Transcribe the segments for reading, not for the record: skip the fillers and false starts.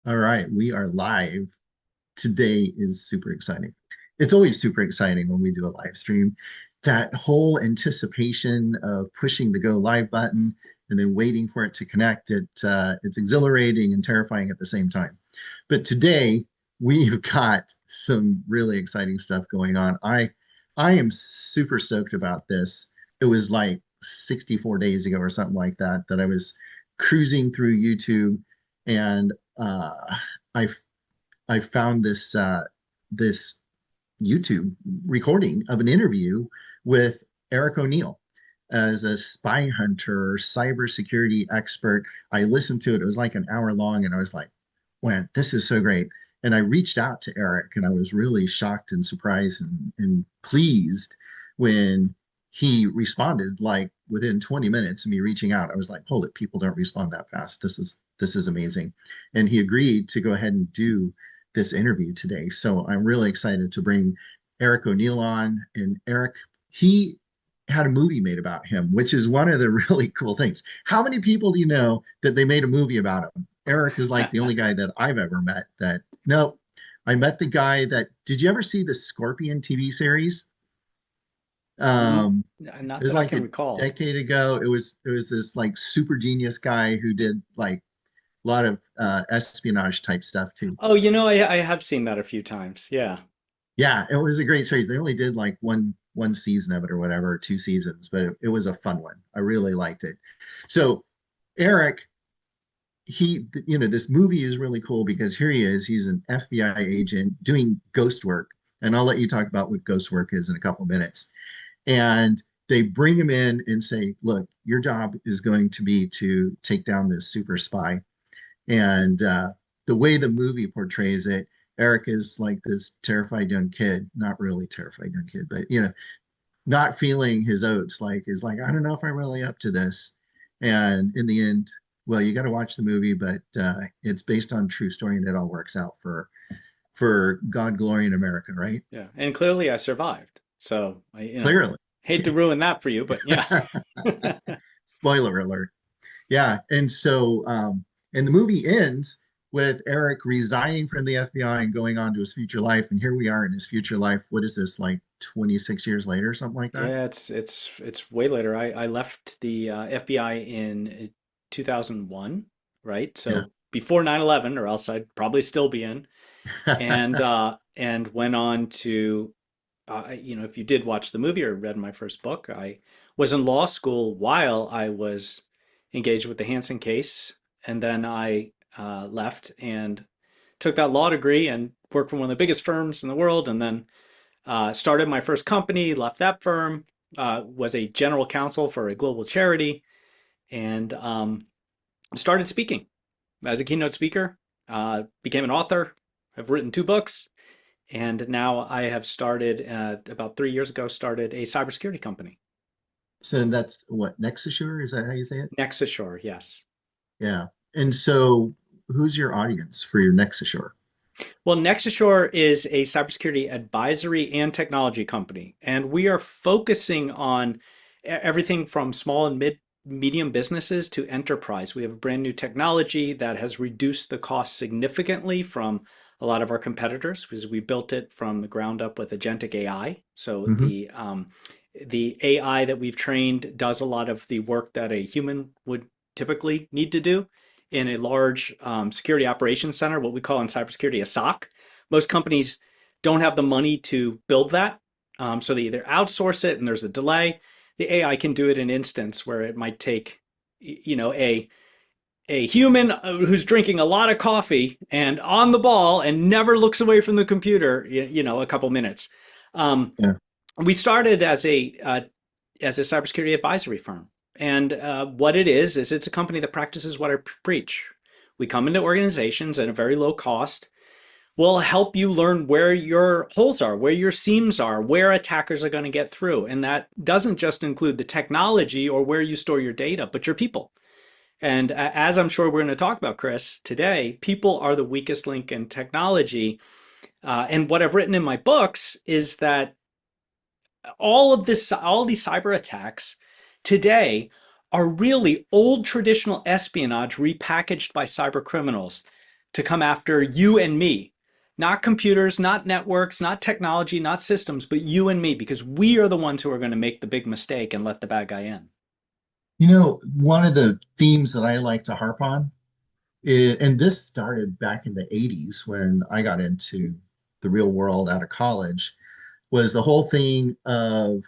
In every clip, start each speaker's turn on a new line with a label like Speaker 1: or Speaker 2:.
Speaker 1: All right, we are live. Today is super exciting. It's always super exciting when we do a live stream. That whole anticipation of pushing the go live button and then waiting for it to connect, it's exhilarating and terrifying at the same time. But today we've got some really exciting stuff going on. I am super stoked about this. It was like 64 days ago or something like that that I was cruising through YouTube and I I found this YouTube recording of an interview with Eric O'Neill as a spy hunter, cybersecurity expert. I listened to it. It was like an hour long, and I was like, "Man, this is so great." And I reached out to Eric, and I was really shocked and surprised and pleased when he responded like within 20 minutes of me reaching out. I was like, hold it, people don't respond that fast. This is amazing. And he agreed to go ahead and do this interview today. So I'm really excited to bring Eric O'Neill on. And Eric, he had a movie made about him, which is one of the really cool things. How many people do you know that they made a movie about him? Eric is like the only guy that I've ever met that, no, I met the guy that, did you ever see the Scorpion TV series?
Speaker 2: N-
Speaker 1: Um, it
Speaker 2: Not
Speaker 1: was
Speaker 2: that I
Speaker 1: like
Speaker 2: can
Speaker 1: a
Speaker 2: recall.
Speaker 1: decade ago. It was this like super genius guy who did like a lot of espionage type stuff too.
Speaker 2: Oh, I have seen that a few times. Yeah.
Speaker 1: Yeah, it was a great series. They only did like one season of it or whatever, 2 seasons, but it was a fun one. I really liked it. So Eric, this movie is really cool because here he is. He's an FBI agent doing ghost work, and I'll let you talk about what ghost work is in a couple minutes. And they bring him in and say, "Look, your job is going to be to take down this super spy." And the way the movie portrays it, Eric is like this terrified young kid, not really terrified young kid, but not feeling his oats, like is like, I don't know if I'm really up to this. And in the end, well, you got to watch the movie, but it's based on true story and it all works out for God, glory, in America, right?
Speaker 2: Yeah. And clearly I survived. So
Speaker 1: Clearly.
Speaker 2: hate to ruin that for you, but yeah.
Speaker 1: Spoiler alert. Yeah, and the movie ends with Eric resigning from the FBI and going on to his future life. And here we are in his future life. What is this, like 26 years later, something like that?
Speaker 2: Yeah, it's way later. I left the FBI in 2001, right?
Speaker 1: Yeah.
Speaker 2: So before 9/11, or else I'd probably still be in. And went on to if you did watch the movie or read my first book, I was in law school while I was engaged with the Hansen case, and then I left and took that law degree and worked for one of the biggest firms in the world, and then started my first company, left that firm, was a general counsel for a global charity, and started speaking as a keynote speaker. Became an author. I've written 2 books, and now I have started about 3 years ago. Started a cybersecurity company.
Speaker 1: So that's what, Nexusure? Is that how you say it?
Speaker 2: Nexus Shore, yes.
Speaker 1: Yeah. And so who's your audience for your Nexusure?
Speaker 2: Well, Nexus Shore is a cybersecurity advisory and technology company, and we are focusing on everything from small and medium businesses to enterprise. We have a brand new technology that has reduced the cost significantly from a lot of our competitors because we built it from the ground up with agentic AI. So
Speaker 1: Hmm.
Speaker 2: the AI that we've trained does a lot of the work that a human would typically need to do in a large security operations center, what we call in cybersecurity a SOC. Most companies don't have the money to build that, so they either outsource it and there's a delay. The AI can do it in instance where it might take, a human who's drinking a lot of coffee and on the ball and never looks away from the computer, a couple minutes. Um,
Speaker 1: Yeah.
Speaker 2: we started as a cybersecurity advisory firm. And what it is it's a company that practices what I preach. We come into organizations at a very low cost. We'll help you learn where your holes are, where your seams are, where attackers are going to get through. And that doesn't just include the technology or where you store your data, but your people. And as I'm sure we're going to talk about, Chris, today, people are the weakest link in technology. And what I've written in my books is that all these cyber attacks today are really old traditional espionage repackaged by cyber criminals. to come after you and me. Not computers, not networks, not technology, not systems, but you and me, because we are the ones who are going to make the big mistake and let the bad guy in.
Speaker 1: One of the themes that I like to harp on, and this started back in the 80s when I got into the real world out of college, was the whole thing of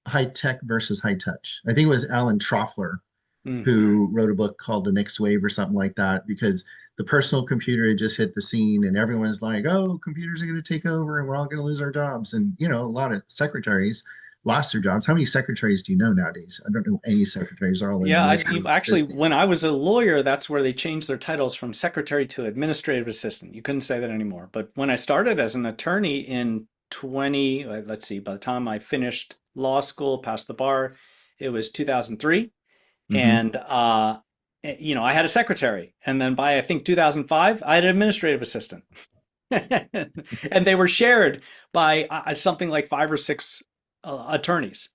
Speaker 1: high tech versus high touch. I think it was Alan Trofler
Speaker 2: Mm.
Speaker 1: who wrote a book called The Next Wave or something like that, because the personal computer had just hit the scene and everyone's like, oh, computers are going to take over and we're all going to lose our jobs. And, a lot of secretaries lost their jobs. How many secretaries do you know nowadays? I don't know any secretaries, are all
Speaker 2: Yeah,
Speaker 1: administrative
Speaker 2: actually,
Speaker 1: assistants.
Speaker 2: when I was a lawyer, that's where they changed their titles from secretary to administrative assistant. You couldn't say that anymore. But when I started as an attorney in 20, let's see, by the time I finished law school, passed the bar, it was 2003.
Speaker 1: Hmm.
Speaker 2: And, I had a secretary. And then by, I think, 2005, I had an administrative assistant. And they were shared by something like five or six attorneys.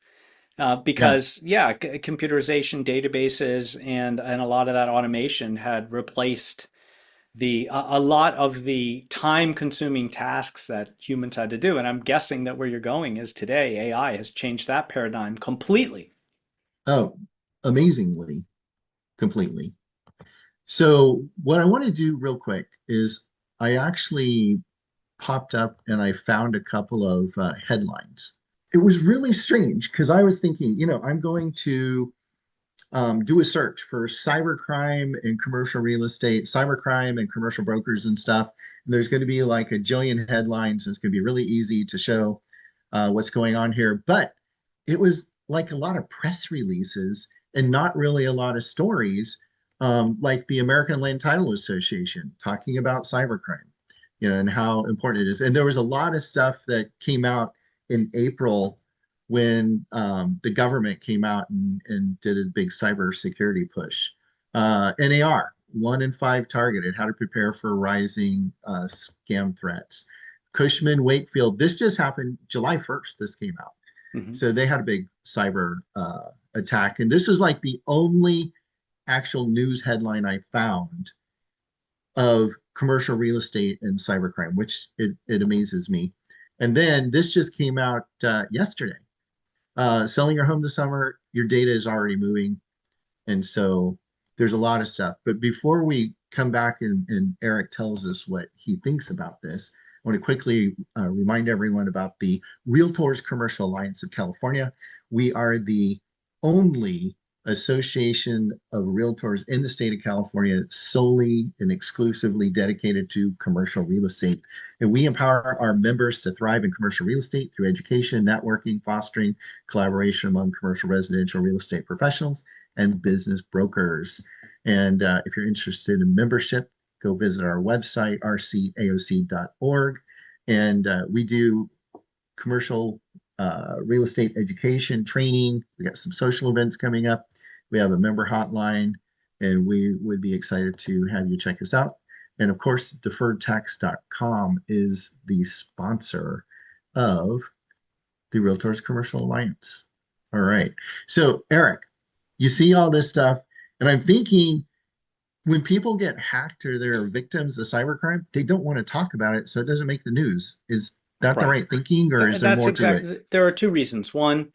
Speaker 1: Yeah.
Speaker 2: Because yeah, computerization, databases, and a lot of that automation had replaced a lot of the time-consuming tasks that humans had to do. And I'm guessing that where you're going is today, AI has changed that paradigm completely.
Speaker 1: Oh, amazingly, completely. So, what I want to do real quick is I actually popped up and I found a couple of headlines. It was really strange because I was thinking, I'm going to do a search for cybercrime and commercial real estate, cybercrime and commercial brokers and stuff. And there's going to be like a jillion headlines. It's going to be really easy to show what's going on here. But it was like a lot of press releases and not really a lot of stories, like the American Land Title Association talking about cybercrime, and how important it is. And there was a lot of stuff that came out in April when the government came out and did a big cybersecurity push. NAR, 1 in 5 targeted, how to prepare for rising scam threats. Cushman Wakefield, this just happened July 1st, this came out.
Speaker 2: Mhm.
Speaker 1: So they had a big cyber attack. And this is like the only actual news headline I found of commercial real estate and cybercrime, which it amazes me. And then this just came out yesterday. Selling your home this summer, your data is already moving. And so there's a lot of stuff. But before we come back and Eric tells us what he thinks about this, I want to quickly remind everyone about the Realtors Commercial Alliance of California. We are the only association of realtors in the state of California solely and exclusively dedicated to commercial real estate. And we empower our members to thrive in commercial real estate through education, networking, fostering collaboration among commercial residential real estate professionals and business brokers. And if you're interested in membership, go visit our website, rcaoc.org. And we do commercial real estate education, training. We got some social events coming up. We have a member hotline, and we would be excited to have you check us out. And of course, deferredtax.com is the sponsor of the Realtors Commercial Alliance. All right. So, Eric, you see all this stuff, and I'm thinking when people get hacked or they're victims of cybercrime, they don't want to talk about it, so it doesn't make the news. Is that the
Speaker 2: Right.
Speaker 1: right thinking, or is there
Speaker 2: That's
Speaker 1: more to it?
Speaker 2: exactly, there are two reasons. One,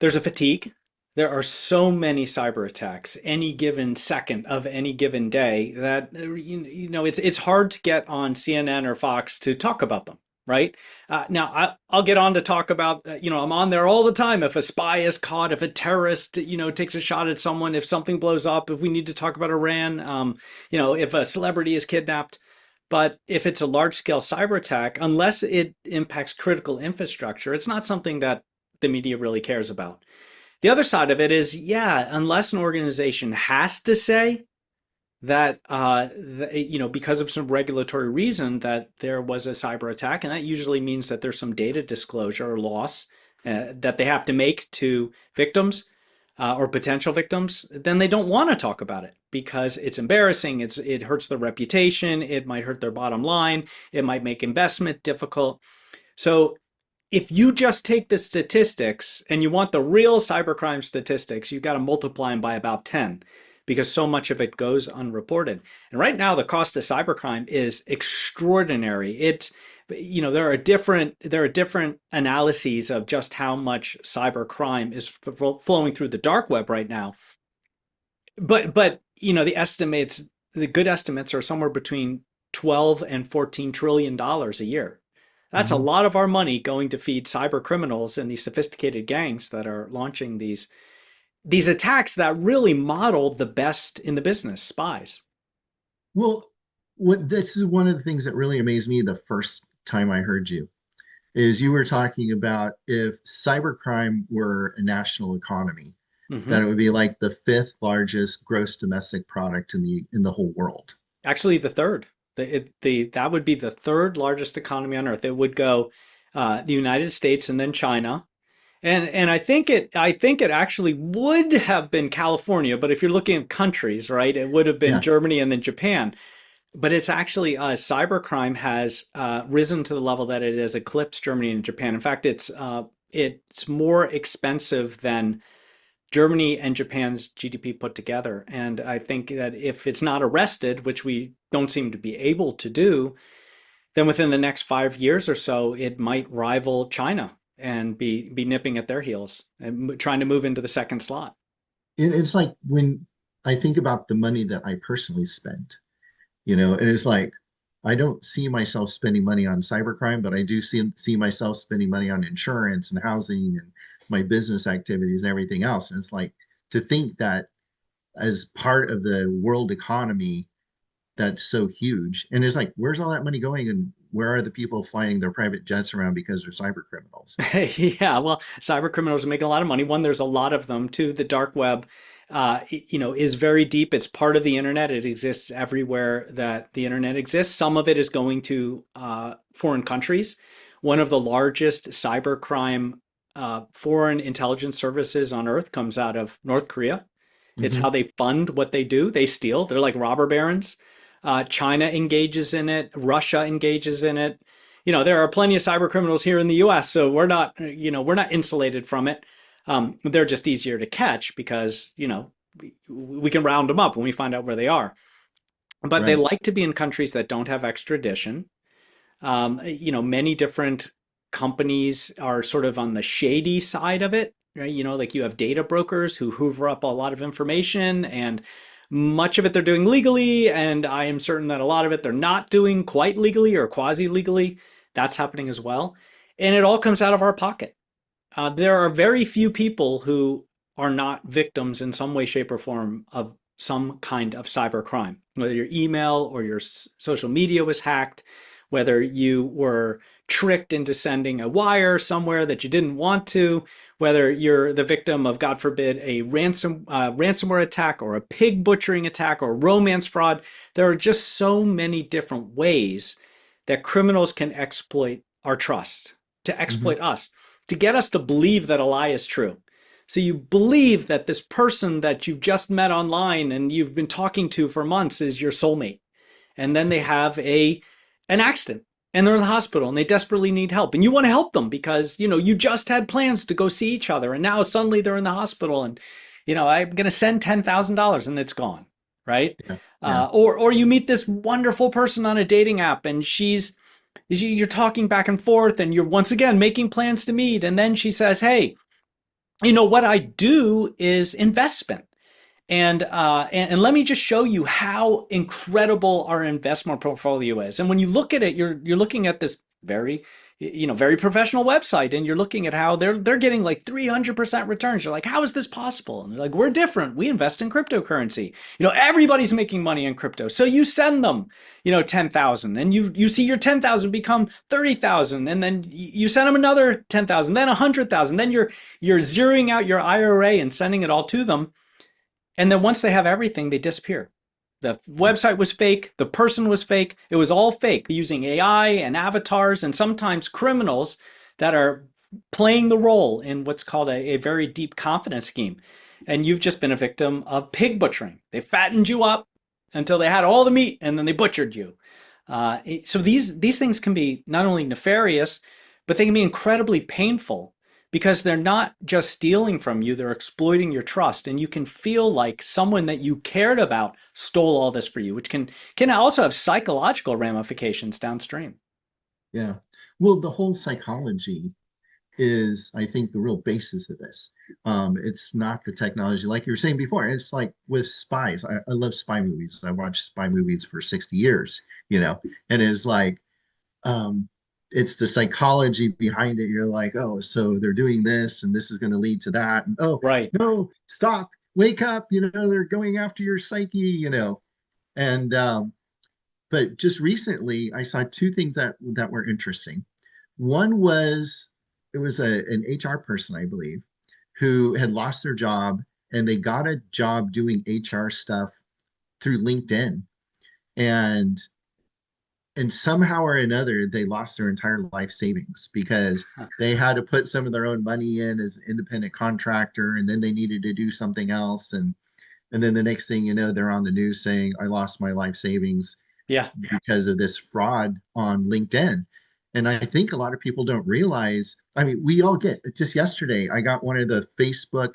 Speaker 2: there's a fatigue. There are so many cyber attacks any given second of any given day that it's hard to get on CNN or Fox to talk about them, right? Now I'll get on to talk about I'm on there all the time. If a spy is caught, if a terrorist takes a shot at someone, if something blows up, if we need to talk about Iran, if a celebrity is kidnapped. But if it's a large scale cyber attack, unless it impacts critical infrastructure, it's not something that the media really cares about. The other side of it is, yeah, unless an organization has to say that, because of some regulatory reason that there was a cyber attack, and that usually means that there's some data disclosure or loss that they have to make to victims or potential victims, then they don't want to talk about it because it's embarrassing. It hurts their reputation. It might hurt their bottom line. It might make investment difficult. So if you just take the statistics and you want the real cybercrime statistics, you've got to multiply them by about 10 because so much of it goes unreported. And right now, the cost of cybercrime is extraordinary. There are different analyses of just how much cybercrime is flowing through the dark web right now. But the good estimates are somewhere between 12 and 14 trillion dollars a year. That's a
Speaker 1: Mhm.
Speaker 2: lot of our money going to feed cyber criminals and these sophisticated gangs that are launching these attacks that really model the best in the business, spies.
Speaker 1: Well, what this is one of the things that really amazed me the first time I heard you is you were talking about if cybercrime were a national economy, that it
Speaker 2: Hmm.
Speaker 1: would be like the fifth largest gross domestic product in the whole world.
Speaker 2: Actually, the third. That would be the third largest economy on earth. It would go the United States and then China. And I think it actually would have been California, but if you're looking at countries, right, it would have been
Speaker 1: Yeah.
Speaker 2: Germany and then Japan. But it's actually cybercrime has risen to the level that it has eclipsed Germany and Japan. In fact, it's more expensive than Germany and Japan's GDP put together. And I think that if it's not arrested, which we don't seem to be able to do, then within the next 5 years or so, it might rival China and be nipping at their heels and trying to move into the second slot.
Speaker 1: It's like when I think about the money that I personally spent, and it's like I don't see myself spending money on cybercrime, but I do see myself spending money on insurance and housing and my business activities and everything else. And it's like to think that as part of the world economy that's so huge. And it's like, where's all that money going? And where are the people flying their private jets around because they're cyber criminals?
Speaker 2: Yeah, well, cyber criminals are making a lot of money. One, there's a lot of them. Two, the dark web, is very deep. It's part of the internet. It exists everywhere that the internet exists. Some of it is going to foreign countries. One of the largest cybercrime foreign intelligence services on earth comes out of North Korea. It's how
Speaker 1: Hmm.
Speaker 2: they fund what they do. They steal. They're like robber barons. China engages in it. Russia engages in it. There are plenty of cyber criminals here in the U.S., so we're not insulated from it. They're just easier to catch because we can round them up when we find out where they are. But they
Speaker 1: Right.
Speaker 2: like to be in countries that don't have extradition. Many different companies are sort of on the shady side of it, right? Like you have data brokers who hoover up a lot of information, and much of it they're doing legally, and I am certain that a lot of it they're not doing quite legally or quasi legally. That's happening as well. And it all comes out of our pocket. There are very few people who are not victims in some way, shape, or form of some kind of cyber crime. Whether your email or your social media was hacked, whether you were tricked into sending a wire somewhere that you didn't want to, whether you're the victim of, God forbid, a ransomware attack or a pig butchering attack or romance fraud. There are just so many different ways that criminals can exploit our trust, to
Speaker 1: Hmm.
Speaker 2: exploit us, to get us to believe that a lie is true. So you believe that this person that you've just met online and you've been talking to for months is your soulmate. And then they have an accident and they're in the hospital and they desperately need help. And you want to help them because, you just had plans to go see each other and now suddenly they're in the hospital and, I'm going to send $10,000 and it's gone, right?
Speaker 1: Yeah. Yeah.
Speaker 2: Or you meet this wonderful person on a dating app and you're talking back and forth and you're once again making plans to meet. And then she says, hey, what I do is investment. And let me just show you how incredible our investment portfolio is. And when you look at it, you're looking at this very professional website, and you're looking at how they're getting like 300% returns. You're like, how is this possible? And they're like, we're different. We invest in cryptocurrency. Everybody's making money in crypto. So you send them, 10,000, and you see your 10,000 become 30,000, and then you send them another 10,000, then 100,000. Then you're zeroing out your IRA and sending it all to them. And then once they have everything, they disappear. The website was fake. The person was fake. It was all fake using AI and avatars and sometimes criminals that are playing the role in what's called a very deep confidence scheme. And you've just been a victim of pig butchering. They fattened you up until they had all the meat and then they butchered you. So these things can be not only nefarious, but they can be incredibly painful because they're not just stealing from you, they're exploiting your trust. And you can feel like someone that you cared about stole all this for you, which can also have psychological ramifications downstream.
Speaker 1: Yeah. Well, the whole psychology is, I think, the real basis of this. It's not the technology, like you were saying before. It's like with spies. I love spy movies. I watched spy movies for 60 years, and it's like, um, it's the psychology behind it. You're like, oh, so they're doing this and this is going to lead to that. And oh,
Speaker 2: Right.
Speaker 1: no, stop, wake up. They're going after your psyche. And, but just recently, I saw two things that were interesting. One was it was an HR person, I believe, who had lost their job and they got a job doing HR stuff through LinkedIn. And somehow or another, they lost their entire life savings because
Speaker 2: Huh.
Speaker 1: they had to put some of their own money in as an independent contractor, and then they needed to do something else. And then the next thing you know, they're on the news saying, I lost my life savings
Speaker 2: Yeah.
Speaker 1: because of this fraud on LinkedIn. And I think a lot of people don't realize. I mean, we all get just yesterday, I got one of the Facebook,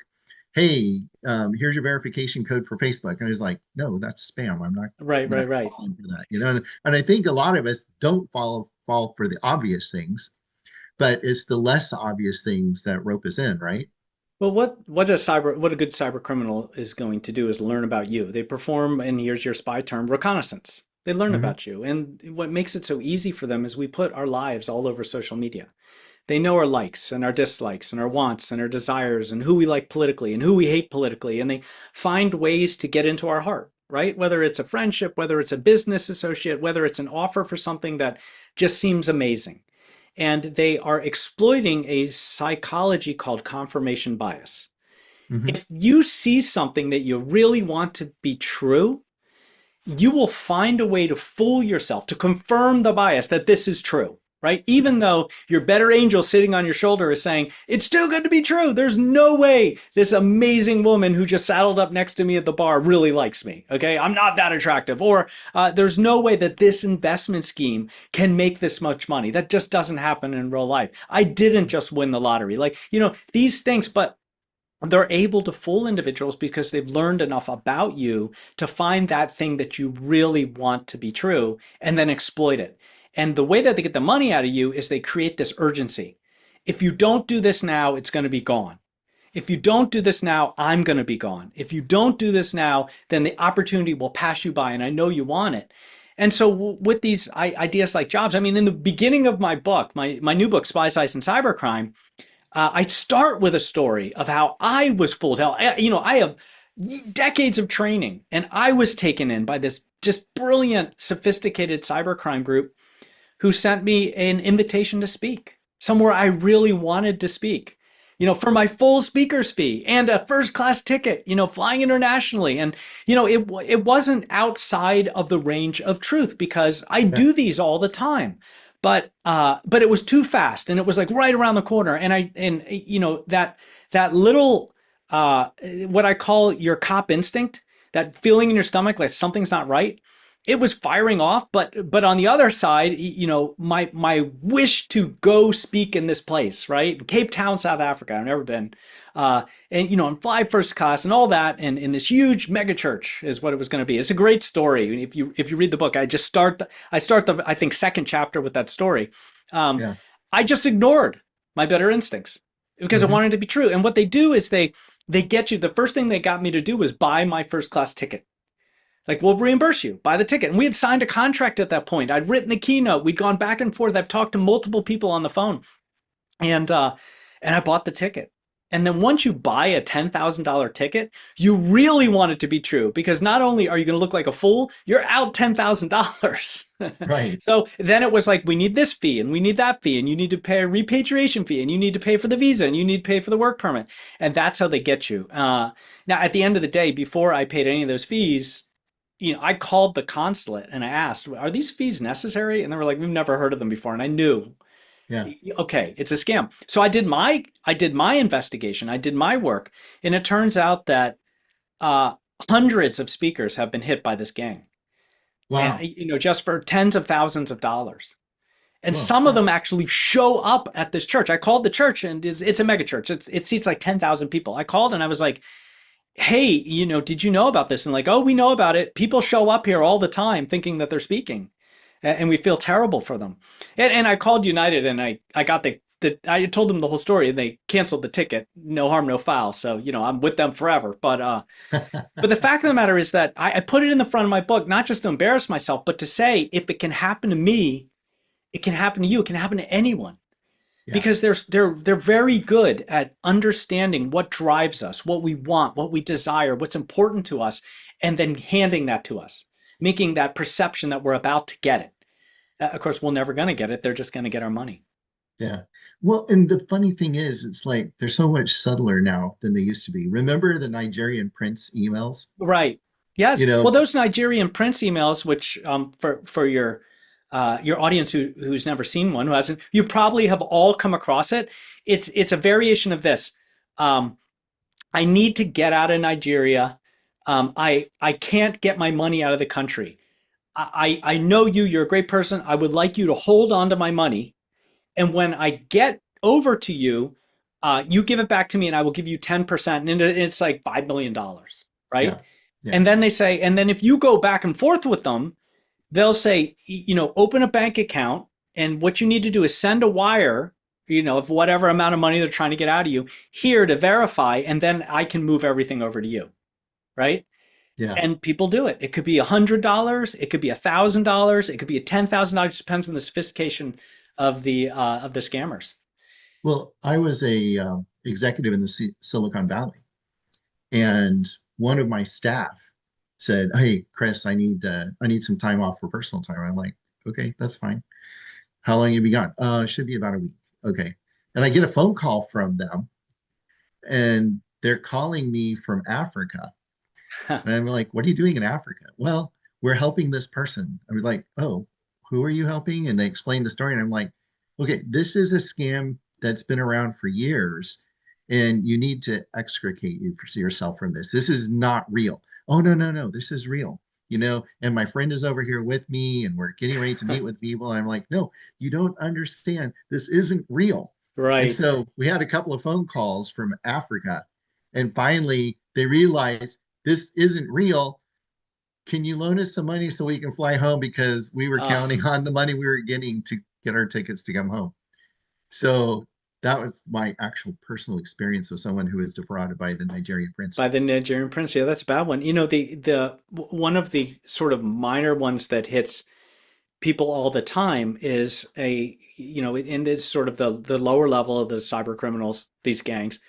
Speaker 1: hey, here's your verification code for Facebook. And I was like, no, that's spam.
Speaker 2: Right,
Speaker 1: I'm not
Speaker 2: right, right.
Speaker 1: falling for that. And I think a lot of us don't fall for the obvious things, but it's the less obvious things that rope us in, right?
Speaker 2: Well, what a good cyber criminal is going to do is learn about you. They perform, and here's your spy term, reconnaissance. They learn
Speaker 1: Mm-hmm.
Speaker 2: about you. And what makes it so easy for them is we put our lives all over social media. They know our likes and our dislikes and our wants and our desires and who we like politically and who we hate politically. And they find ways to get into our heart, right? Whether it's a friendship, whether it's a business associate, whether it's an offer for something that just seems amazing. And they are exploiting a psychology called confirmation bias.
Speaker 1: Mm-hmm.
Speaker 2: If you see something that you really want to be true, you will find a way to fool yourself, to confirm the bias that this is true, right? Even though your better angel sitting on your shoulder is saying, it's too good to be true. There's no way this amazing woman who just saddled up next to me at the bar really likes me. Okay. I'm not that attractive. Or there's no way that this investment scheme can make this much money. That just doesn't happen in real life. I didn't just win the lottery. Like, these things, but they're able to fool individuals because they've learned enough about you to find that thing that you really want to be true and then exploit it. And the way that they get the money out of you is they create this urgency. If you don't do this now, it's going to be gone. If you don't do this now, I'm going to be gone. If you don't do this now, then the opportunity will pass you by and I know you want it. And so with these ideas like jobs, I mean, in the beginning of my book, my new book, Spy Sites and Cybercrime, I start with a story of how I was fooled. How I have decades of training, and I was taken in by this just brilliant, sophisticated cybercrime group who sent me an invitation to speak somewhere I really wanted to speak. For my full speaker's fee and a first class ticket, flying internationally. And, it wasn't outside of the range of truth because I
Speaker 1: Yeah.
Speaker 2: do these all the time. But it was too fast and it was like right around the corner. And that little, what I call your cop instinct, that feeling in your stomach like something's not right, it was firing off. But on the other side, my wish to go speak in this place, right? Cape Town, South Africa. I've never been. And fly first class and all that, and in this huge mega church is what it was going to be. It's a great story. If you read the book, I start the I think second chapter with that story. Um,
Speaker 1: Yeah.
Speaker 2: I just ignored my better instincts because I
Speaker 1: Mm-hmm.
Speaker 2: wanted it to be true. And what they do is they get you. The first thing they got me to do was buy my first class ticket. Like, we'll reimburse you, buy the ticket. And we had signed a contract at that point. I'd written the keynote. We'd gone back and forth. I've talked to multiple people on the phone, and I bought the ticket. And then once you buy a $10,000 ticket, you really want it to be true because not only are you going to look like a fool, you're out $10,000.
Speaker 1: Right.
Speaker 2: So then it was like, we need this fee and we need that fee and you need to pay a repatriation fee and you need to pay for the visa and you need to pay for the work permit. And that's how they get you. Now, at the end of the day, before I paid any of those fees, I called the consulate and I asked, are these fees necessary? And they were like, we've never heard of them before. And I knew,
Speaker 1: Yeah.
Speaker 2: okay, it's a scam. So I did my investigation. I did my work, and it turns out that uh, hundreds of speakers have been hit by this gang, and
Speaker 1: Wow.
Speaker 2: just for tens of thousands of dollars. And
Speaker 1: Well,
Speaker 2: some of them
Speaker 1: that's
Speaker 2: actually show up at this church. I called the church, and it's a mega church. It seats like 10,000 people. I called and I was like, hey, did you know about this? And like, oh, we know about it. People show up here all the time thinking that they're speaking, and we feel terrible for them. And I called United, and I got I told them the whole story, and they canceled the ticket. No harm, no foul. So I'm with them forever. But the fact of the matter is that I put it in the front of my book, not just to embarrass myself, but to say if it can happen to me, it can happen to you. It can happen to anyone,
Speaker 1: yeah,
Speaker 2: because they're very good at understanding what drives us, what we want, what we desire, what's important to us, and then handing that to us, making that perception that we're about to get it. Of course, we're never going to get it. They're just going to get our money.
Speaker 1: yeah. Well, and the funny thing is, it's like they're so much subtler now than they used to be. Remember the Nigerian prince emails?
Speaker 2: Right. Yes.
Speaker 1: You
Speaker 2: Well,
Speaker 1: know,
Speaker 2: those Nigerian prince emails, which for your audience who's never seen one, who hasn't, you probably have all come across it. It's a variation of this. Um, I need to get out of Nigeria. I can't get my money out of the country. I know you. You're a great person. I would like you to hold on to my money, and when I get over to you, you give it back to me, and I will give you 10%, and it's like $5 million, right?
Speaker 1: yeah, yeah,
Speaker 2: And then they say, and then if you go back and forth with them, they'll say, open a bank account, and what you need to do is send a wire, of whatever amount of money they're trying to get out of you here to verify, and then I can move everything over to you, right?
Speaker 1: yeah.
Speaker 2: And people do it. It could be $100, it could be $1,000, it could be a $10,000. Depends on the sophistication of the scammers.
Speaker 1: Well, I was a executive in the Silicon Valley, and one of my staff said, "Hey, Chris, I need some time off for personal time." I'm like, "Okay, that's fine. How long you be gone?" It should be about a week." Okay. And I get a phone call from them, and they're calling me from Africa. And I'm like, "What are you doing in Africa?" "Well, we're helping this person." I was like, "Oh, who are you helping?" And they explained the story. And I'm like, "Okay, this is a scam that's been around for years, and you need to extricate yourself from this. This is not real." "Oh, no, no, no, this is real. And my friend is over here with me, and we're getting ready to meet with people." And I'm like, "No, you don't understand. This isn't real." And
Speaker 2: Right.
Speaker 1: so we had a couple of phone calls from Africa, and finally they realized this isn't real. "Can you loan us some money so we can fly home, because we were
Speaker 2: Uh,
Speaker 1: counting on the money we were getting to get our tickets to come home." So that was my actual personal experience with someone who was defrauded by the Nigerian
Speaker 2: by the
Speaker 1: princes.
Speaker 2: Nigerian prince. Yeah, that's a bad one. The one of the sort of minor ones that hits people all the time is in this sort of the lower level of the cyber criminals, these gangs,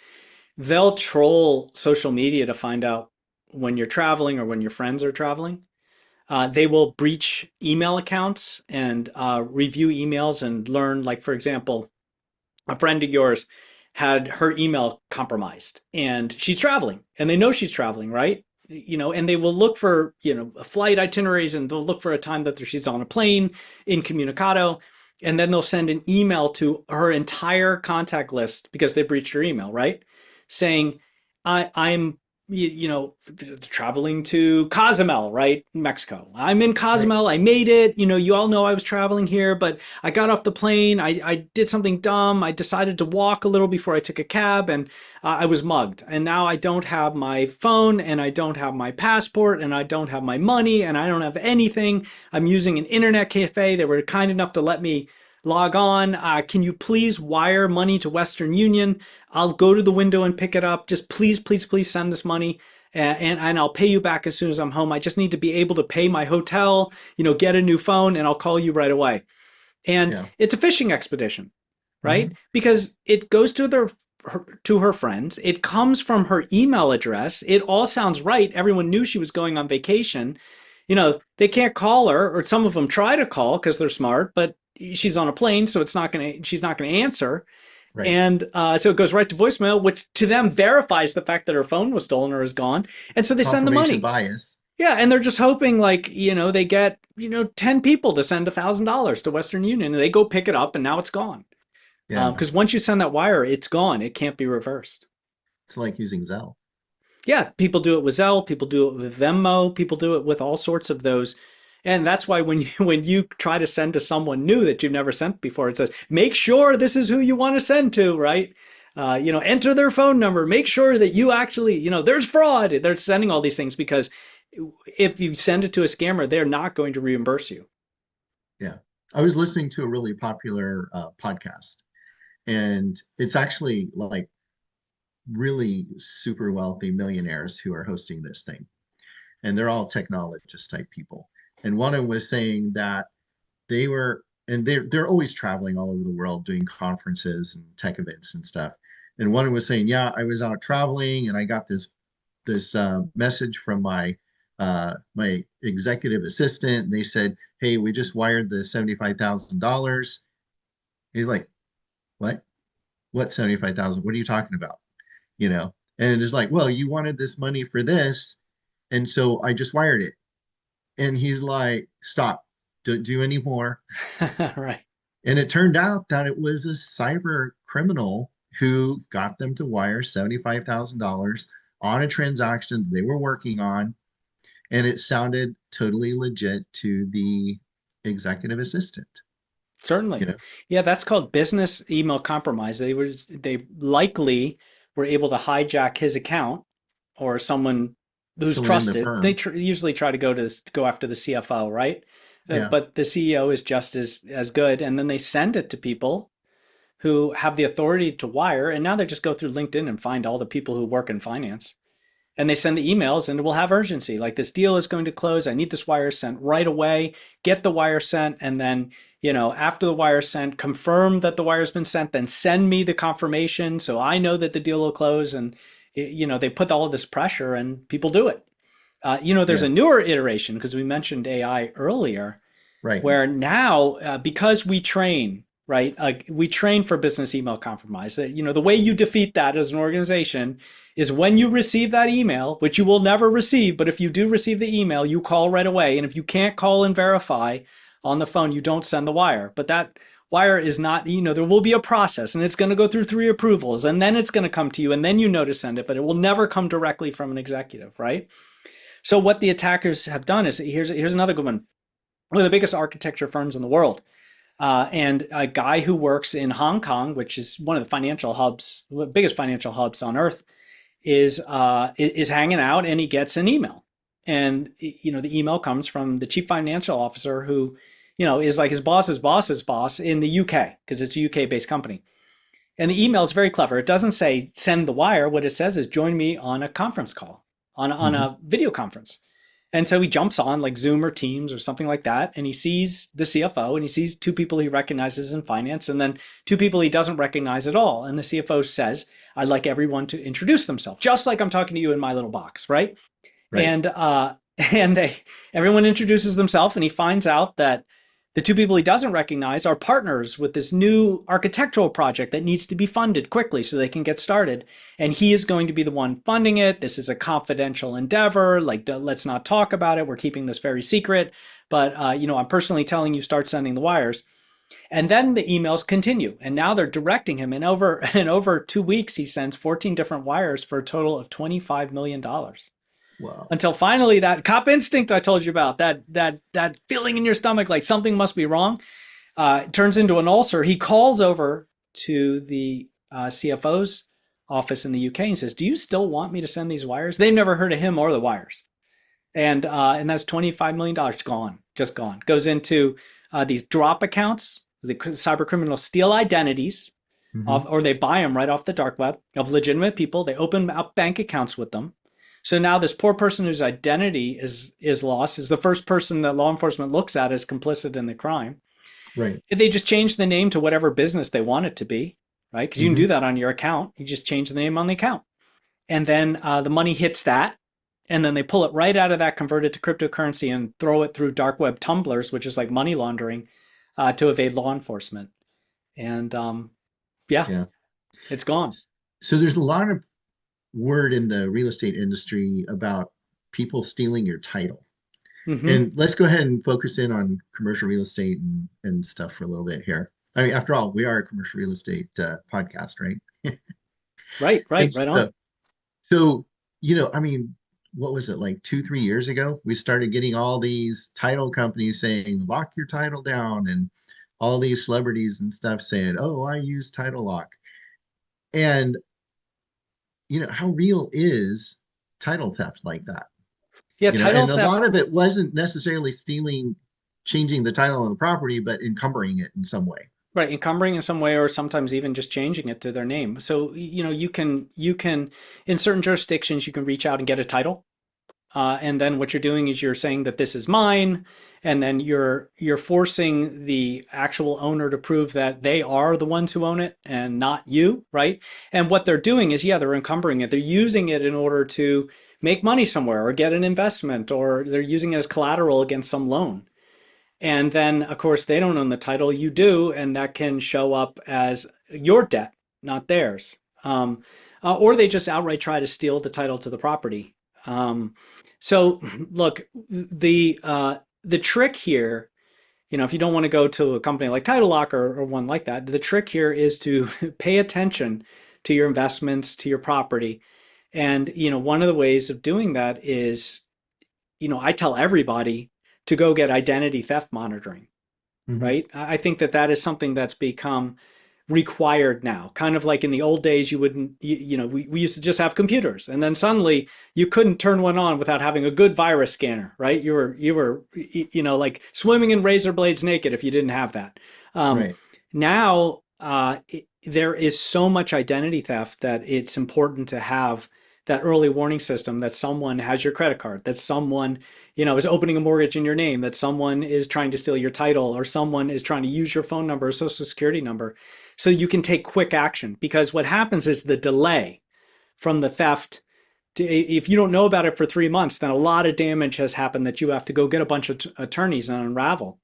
Speaker 2: they'll troll social media to find out when you're traveling or when your friends are traveling. They will breach email accounts and review emails and learn, like, for example, a friend of yours had her email compromised, and she's traveling, and they know she's traveling, right? And they will look for, flight itineraries, and they'll look for a time that she's on a plane incommunicado, and then they'll send an email to her entire contact list because they breached her email, right? Saying, I'm traveling to Cozumel, right? Mexico. I'm in
Speaker 1: Right.
Speaker 2: Cozumel. I made it. You all know I was traveling here, but I got off the plane. I did something dumb. I decided to walk a little before I took a cab, and I was mugged. And now I don't have my phone, and I don't have my passport, and I don't have my money, and I don't have anything. I'm using an internet cafe. They were kind enough to let me log on. Can you please wire money to Western Union? I'll go to the window and pick it up. Just please, please, please send this money. And I'll pay you back as soon as I'm home. I just need to be able to pay my hotel, get a new phone, and I'll call you right away. And
Speaker 1: Yeah.
Speaker 2: it's a fishing expedition, right?
Speaker 1: Hmm.
Speaker 2: Because it goes to her friends. It comes from her email address. It all sounds right. Everyone knew she was going on vacation. They can't call her, or some of them try to call because they're smart, but she's on a plane, so she's not gonna answer.
Speaker 1: Right.
Speaker 2: And so it goes right to voicemail, which to them verifies the fact that her phone was stolen or is gone. And so they send the
Speaker 1: Confirmation
Speaker 2: money.
Speaker 1: bias.
Speaker 2: Yeah, and they're just hoping, like, they get 10 people to send $1,000 to Western Union, and they go pick it up, and now it's gone.
Speaker 1: Yeah.
Speaker 2: Because once you send that wire, it's gone. It can't be reversed.
Speaker 1: It's like using Zelle.
Speaker 2: Yeah, people do it with Zelle, people do it with Venmo, people do it with all sorts of those. And that's why when you when you try to send to someone new that you've never sent before, it says, make sure this is who you want to send to, right? Enter their phone number. Make sure that you actually, there's fraud. They're sending all these things because if you send it to a scammer, they're not going to reimburse you.
Speaker 1: Yeah. I was listening to a really popular podcast, and it's actually like really super wealthy millionaires who are hosting this thing. And they're all technologist type people. And one of them was saying that they were, and they're always traveling all over the world doing conferences and tech events and stuff. And one was saying, yeah, I was out traveling and I got this message from my executive assistant. And they said, hey, we just wired the $75,000. He's like, what? What 75,000? What are you talking about? You know? And it's like, well, you wanted this money for this, and so I just wired it. And he's like, stop, don't do any more.
Speaker 2: Right.
Speaker 1: And it turned out that it was a cyber criminal who got them to wire $75,000 on a transaction they were working on. And it sounded totally legit to the executive assistant, you
Speaker 2: Certainly.
Speaker 1: know,
Speaker 2: Yeah, that's called business email compromise. They likely were able to hijack his account or someone who's
Speaker 1: someone in the
Speaker 2: trusted. They
Speaker 1: firm.
Speaker 2: usually try to go after the CFO, right?
Speaker 1: Yeah.
Speaker 2: But the CEO is just as good, and then they send it to people who have the authority to wire, and now they just go through LinkedIn and find all the people who work in finance and they send the emails and it will have urgency. Like this deal is going to close. I need this wire sent right away. Get the wire sent. And then, after the wire sent, confirm that the wire's been sent, then send me the confirmation so I know that the deal will close. And, they put all of this pressure and people do it. There's
Speaker 1: Yeah.
Speaker 2: a newer iteration because we mentioned AI earlier
Speaker 1: Right.
Speaker 2: where now because we train right we train for business email compromise the way you defeat that as an organization is when you receive that email, which you will never receive, but if you do receive the email you call right away, and if you can't call and verify on the phone you don't send the wire. But that wire is not, there will be a process and it's going to go through 3 approvals and then it's going to come to you and then you know to send it, but it will never come directly from an executive, right? So what the attackers have done is, here's another good one of the biggest architecture firms in the world, and a guy who works in Hong Kong, which is one of the financial hubs, the biggest financial hubs on earth, is hanging out, and he gets an email, and the email comes from the chief financial officer who, is like his boss's boss's boss in the UK because it's a UK based company. And the email is very clever. It doesn't say send the wire. What it says is join me on a conference call, on
Speaker 1: Hmm.
Speaker 2: a video conference. And so he jumps on like Zoom or Teams or something like that, and he sees the CFO and he sees 2 people he recognizes in finance and then 2 people he doesn't recognize at all. And the CFO says, I'd like everyone to introduce themselves, just like I'm talking to you in my little box, right?
Speaker 1: Right.
Speaker 2: And everyone introduces themselves, and he finds out that the 2 people he doesn't recognize are partners with this new architectural project that needs to be funded quickly so they can get started. And he is going to be the one funding it. This is a confidential endeavor. Like, let's not talk about it. We're keeping this very secret. But I'm personally telling you, start sending the wires. And then the emails continue, and now they're directing him. And over 2 weeks, he sends 14 different wires for a total of $25 million
Speaker 1: Wow.
Speaker 2: until finally that cop instinct I told you about, that feeling in your stomach like something must be wrong, turns into an ulcer. He calls over to the CFO's office in the UK and says, "Do you still want me to send these wires?" They've never heard of him or the wires, and that's $25 million gone, just gone. Goes into these drop accounts. The cyber criminals steal identities
Speaker 1: Hmm.
Speaker 2: of, or they buy them right off the dark web of legitimate people. They open up bank accounts with them. So now this poor person whose identity is lost is the first person that law enforcement looks at as complicit in the crime.
Speaker 1: Right.
Speaker 2: If they just change the name to whatever business they want it to be, right? Because you can do
Speaker 1: Hmm.
Speaker 2: that on your account. You just change the name on the account, and then the money hits that, and then they pull it right out of that, convert it to cryptocurrency, and throw it through dark web tumblers, which is like money laundering, to evade law enforcement. And yeah,
Speaker 1: Yeah.
Speaker 2: it's gone.
Speaker 1: So there's a lot of word in the real estate industry about people stealing your title.
Speaker 2: Hmm.
Speaker 1: And let's go ahead and focus in on commercial real estate and stuff for a little bit here. I mean, after all, we are a commercial real estate podcast, right?
Speaker 2: Right,
Speaker 1: And
Speaker 2: right, right on.
Speaker 1: so, I mean, what was it, like 2, 3 years ago? We started getting all these title companies saying, lock your title down, and all these celebrities and stuff saying, oh, I use title lock. And, how real is title theft like that?
Speaker 2: Yeah, title
Speaker 1: And a
Speaker 2: theft.
Speaker 1: lot of it wasn't necessarily stealing, changing the title on the property, but encumbering it in some way.
Speaker 2: Right, encumbering in some way, or sometimes even just changing it to their name. So, you can in certain jurisdictions you can reach out and get a title. And then what you're doing is you're saying that this is mine, and then you're forcing the actual owner to prove that they are the ones who own it and not you, right? And what they're doing is, yeah, they're encumbering it. They're using it in order to make money somewhere or get an investment, or they're using it as collateral against some loan. And then, of course, they don't own the title, you do, and that can show up as your debt, not theirs. Or they just outright try to steal the title to the property. So, look, the trick here, if you don't want to go to a company like TitleLock or one like that, the trick here is to pay attention to your investments, to your property. And, one of the ways of doing that is, I tell everybody to go get identity theft monitoring,
Speaker 1: Mhm.
Speaker 2: right? I think that that is something that's become required now. Kind of like in the old days, you wouldn't, we used to just have computers, and then suddenly you couldn't turn one on without having a good virus scanner, right? You were, like swimming in razor blades naked if you didn't have that.
Speaker 1: Right.
Speaker 2: Now, there is so much identity theft that it's important to have that early warning system that someone has your credit card, that someone, is opening a mortgage in your name, that someone is trying to steal your title, or someone is trying to use your phone number or social security number, so you can take quick action. Because what happens is the delay from the theft, if you don't know about it for 3 months, then a lot of damage has happened that you have to go get a bunch of attorneys and unravel.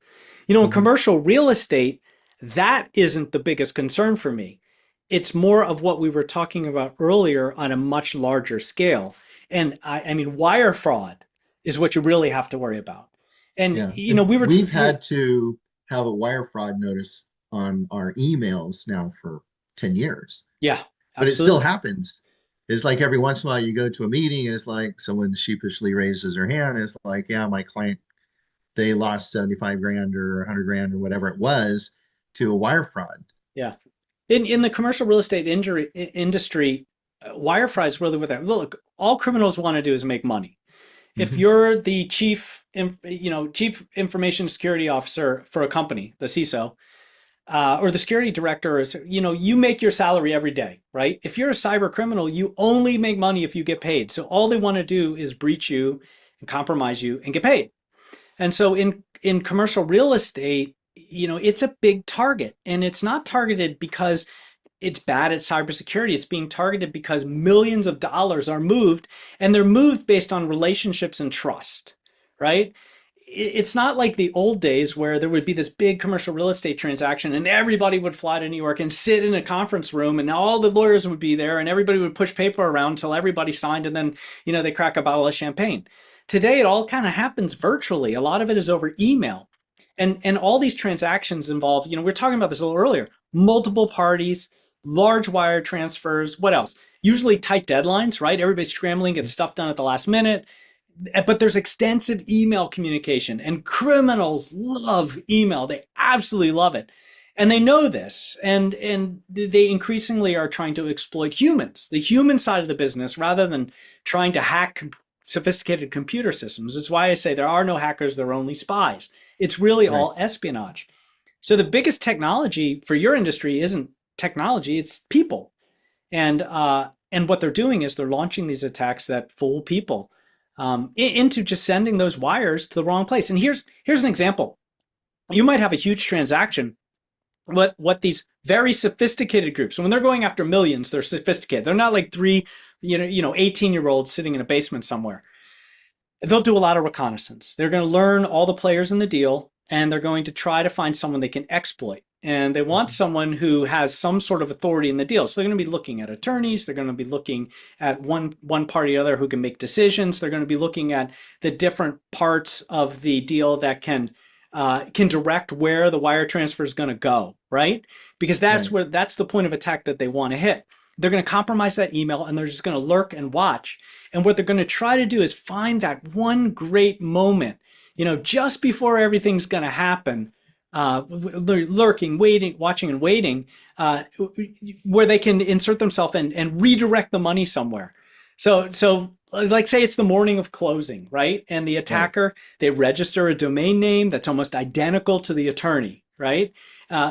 Speaker 2: In
Speaker 1: Mhm.
Speaker 2: commercial real estate, that isn't the biggest concern for me. It's more of what we were talking about earlier on a much larger scale. And I mean, wire fraud is what you really have to worry about. And,
Speaker 1: Yeah. And we've
Speaker 2: we were,
Speaker 1: had to have a wire fraud notice on our emails now for 10 years,
Speaker 2: yeah,
Speaker 1: but it still
Speaker 2: absolutely.
Speaker 1: happens. It's like every once in a while you go to a meeting, it's like someone sheepishly raises their hand. It's like, yeah, my client, they lost 75 grand or 100 grand or whatever it was to a wire fraud.
Speaker 2: Yeah. In the commercial real estate industry, wire fraud is really what that. Look, all criminals want to do is make money. If
Speaker 1: Mhm.
Speaker 2: you're the chief information security officer for a company, the CISO, or the security director, is, you make your salary every day, right? If you're a cyber criminal, you only make money if you get paid. So all they want to do is breach you and compromise you and get paid. And so in commercial real estate, it's a big target, and it's not targeted because it's bad at cybersecurity. It's being targeted because millions of dollars are moved, and they're moved based on relationships and trust, right? It's not like the old days where there would be this big commercial real estate transaction and everybody would fly to New York and sit in a conference room, and all the lawyers would be there and everybody would push paper around until everybody signed, and then, they crack a bottle of champagne. Today, it all kind of happens virtually. A lot of it is over email. And all these transactions involve, we were talking about this a little earlier, multiple parties, large wire transfers. What else? Usually tight deadlines, right? Everybody's scrambling, gets stuff done at the last minute. But there's extensive email communication, and criminals love email. They absolutely love it. And they know this, and they increasingly are trying to exploit humans, the human side of the business, rather than trying to hack sophisticated computer systems. It's why I say there are no hackers, there are only spies. It's really
Speaker 1: Right.
Speaker 2: all espionage. So the biggest technology for your industry isn't technology, it's people. And what they're doing is they're launching these attacks that fool people into just sending those wires to the wrong place. And here's an example. You might have a huge transaction. What these very sophisticated groups, so when they're going after millions, they're sophisticated. They're not like three, 18-year-olds sitting in a basement somewhere. They'll do a lot of reconnaissance. They're going to learn all the players in the deal, and they're going to try to find someone they can exploit. And they want
Speaker 1: Mhm.
Speaker 2: someone who has some sort of authority in the deal. So they're going to be looking at attorneys. They're going to be looking at one party or other who can make decisions. They're going to be looking at the different parts of the deal that can direct where the wire transfer is going to go, right? Because
Speaker 1: Right.
Speaker 2: that's the point of attack that they want to hit. they're going to compromise that email and they're just going to lurk and watch. And what they're going to try to do is find that one great moment, just before everything's going to happen, lurking, waiting, watching and waiting, uh, where they can insert themselves and redirect the money somewhere. So like say it's the morning of closing, right? And the
Speaker 1: Right.
Speaker 2: attacker, they register a domain name that's almost identical to the attorney, right?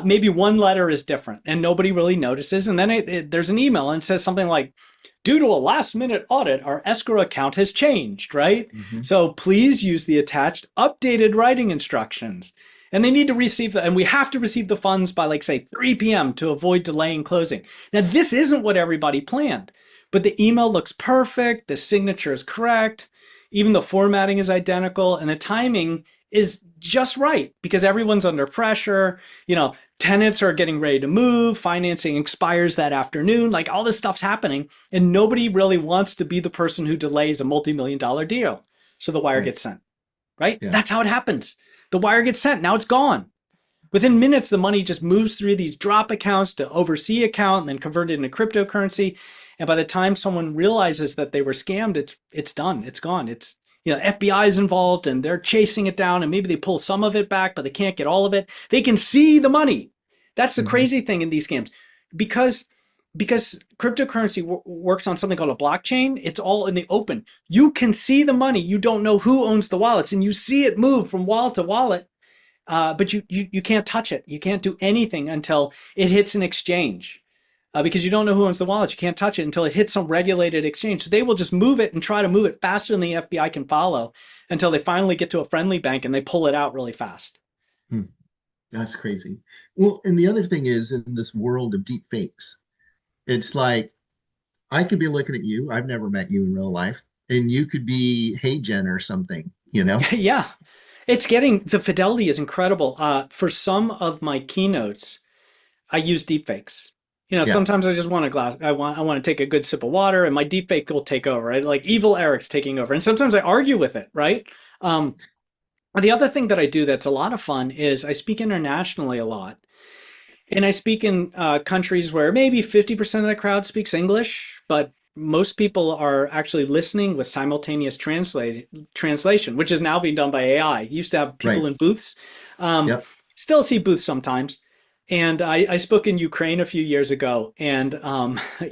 Speaker 2: Maybe one letter is different and nobody really notices. And then there's an email and it says something like, due to a last minute audit, our escrow account has changed, right?
Speaker 1: Hmm.
Speaker 2: So please use the attached updated writing instructions. And they need to receive and we have to receive the funds by like say 3 p.m. to avoid delaying closing. Now, this isn't what everybody planned, but the email looks perfect. The signature is correct. Even the formatting is identical and the timing is just right because everyone's under pressure. Tenants are getting ready to move, financing expires that afternoon, like all this stuff's happening, and nobody really wants to be the person who delays a multi-million-dollar deal. So the wire
Speaker 1: Right.
Speaker 2: gets sent, right?
Speaker 1: Yeah.
Speaker 2: That's how it happens. The wire gets sent, now it's gone. Within minutes, the money just moves through these drop accounts to oversee account and then converted into cryptocurrency. And by the time someone realizes that they were scammed, it's done. It's gone. FBI is involved and they're chasing it down and maybe they pull some of it back, but they can't get all of it. They can see the money. That's the
Speaker 1: Hmm.
Speaker 2: crazy thing in these scams. Because because cryptocurrency works on something called a blockchain, it's all in the open. You can see the money. You don't know who owns the wallets and you see it move from wallet to wallet, but you can't touch it. You can't do anything until it hits an exchange, because you don't know who owns the wallet. You can't touch it until it hits some regulated exchange. So they will just move it and try to move it faster than the FBI can follow until they finally get to a friendly bank and they pull it out really fast.
Speaker 1: Hmm. That's crazy. Well, and the other thing is in this world of deep fakes, it's like I could be looking at you. I've never met you in real life, and you could be Hey Jen or something, you know?
Speaker 2: Yeah, the fidelity is incredible. For some of my keynotes, I use deepfakes.
Speaker 1: Yeah.
Speaker 2: Sometimes I just want a glass. I want to take a good sip of water, and my deepfake will take over. Right? Like evil Eric's taking over, and sometimes I argue with it. Right? Um, the other thing that I do that's a lot of fun is I speak internationally a lot, and I speak in countries where maybe 50% of the crowd speaks English, but most people are actually listening with simultaneous translation, which is now being done by AI. You used to have people
Speaker 1: Right.
Speaker 2: in booths. Um,
Speaker 1: Yep.
Speaker 2: Still see booths sometimes. And I spoke in Ukraine a few years ago, and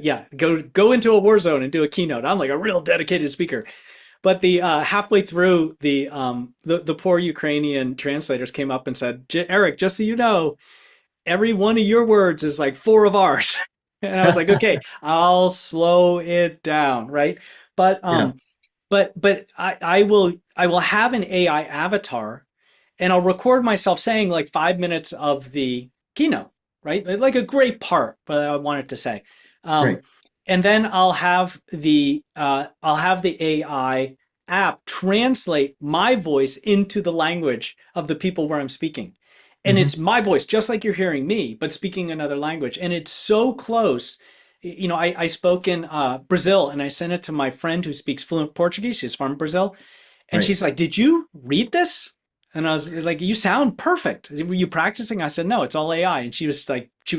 Speaker 2: yeah, go into a war zone and do a keynote. I'm like a real dedicated speaker. But the halfway through, the poor Ukrainian translators came up and said, Eric, just so you know, every one of your words is like four of ours. And I was like, okay, I'll slow it down, right? But
Speaker 1: Yeah.
Speaker 2: I will have an AI avatar and I'll record myself saying like 5 minutes of the keynote, right? Like a great part, but I wanted to say. Um,
Speaker 1: Right.
Speaker 2: and then I'll have the AI app translate my voice into the language of the people where I'm speaking. And
Speaker 1: Hmm.
Speaker 2: it's my voice, just like you're hearing me, but speaking another language. And it's so close. I spoke in Brazil and I sent it to my friend who speaks fluent Portuguese. She's from Brazil. And
Speaker 1: Right.
Speaker 2: she's like, "Did you read this?" And I was like, "You sound perfect. Were you practicing?" I said, "No, it's all AI." And she was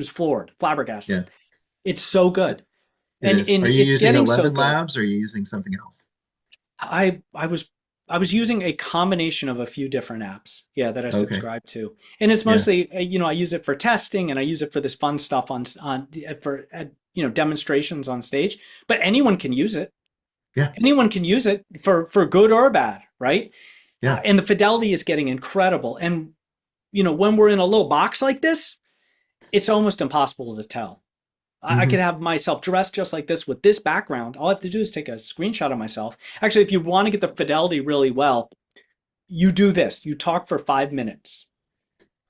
Speaker 2: floored,
Speaker 1: Yeah.
Speaker 2: flabbergasted. It's so good.
Speaker 1: It
Speaker 2: And
Speaker 1: is. Are
Speaker 2: in
Speaker 1: you
Speaker 2: it's
Speaker 1: using
Speaker 2: getting so
Speaker 1: 11
Speaker 2: good.
Speaker 1: labs or are you using something else?
Speaker 2: I was using a combination of a few different apps, yeah, that I
Speaker 1: Okay.
Speaker 2: subscribe to. And it's
Speaker 1: Yeah.
Speaker 2: mostly, I use it for testing and I use it for this fun stuff on for demonstrations on stage, but anyone can use it.
Speaker 1: Yeah.
Speaker 2: Anyone can use it for good or bad, right?
Speaker 1: Yeah.
Speaker 2: And the fidelity is getting incredible. And when we're in a little box like this, it's almost impossible to tell. I could
Speaker 1: Hmm.
Speaker 2: have myself dressed just like this with this background. All I have to do is take a screenshot of myself. Actually, if you want to get the fidelity really well, you do this. You talk for 5 minutes,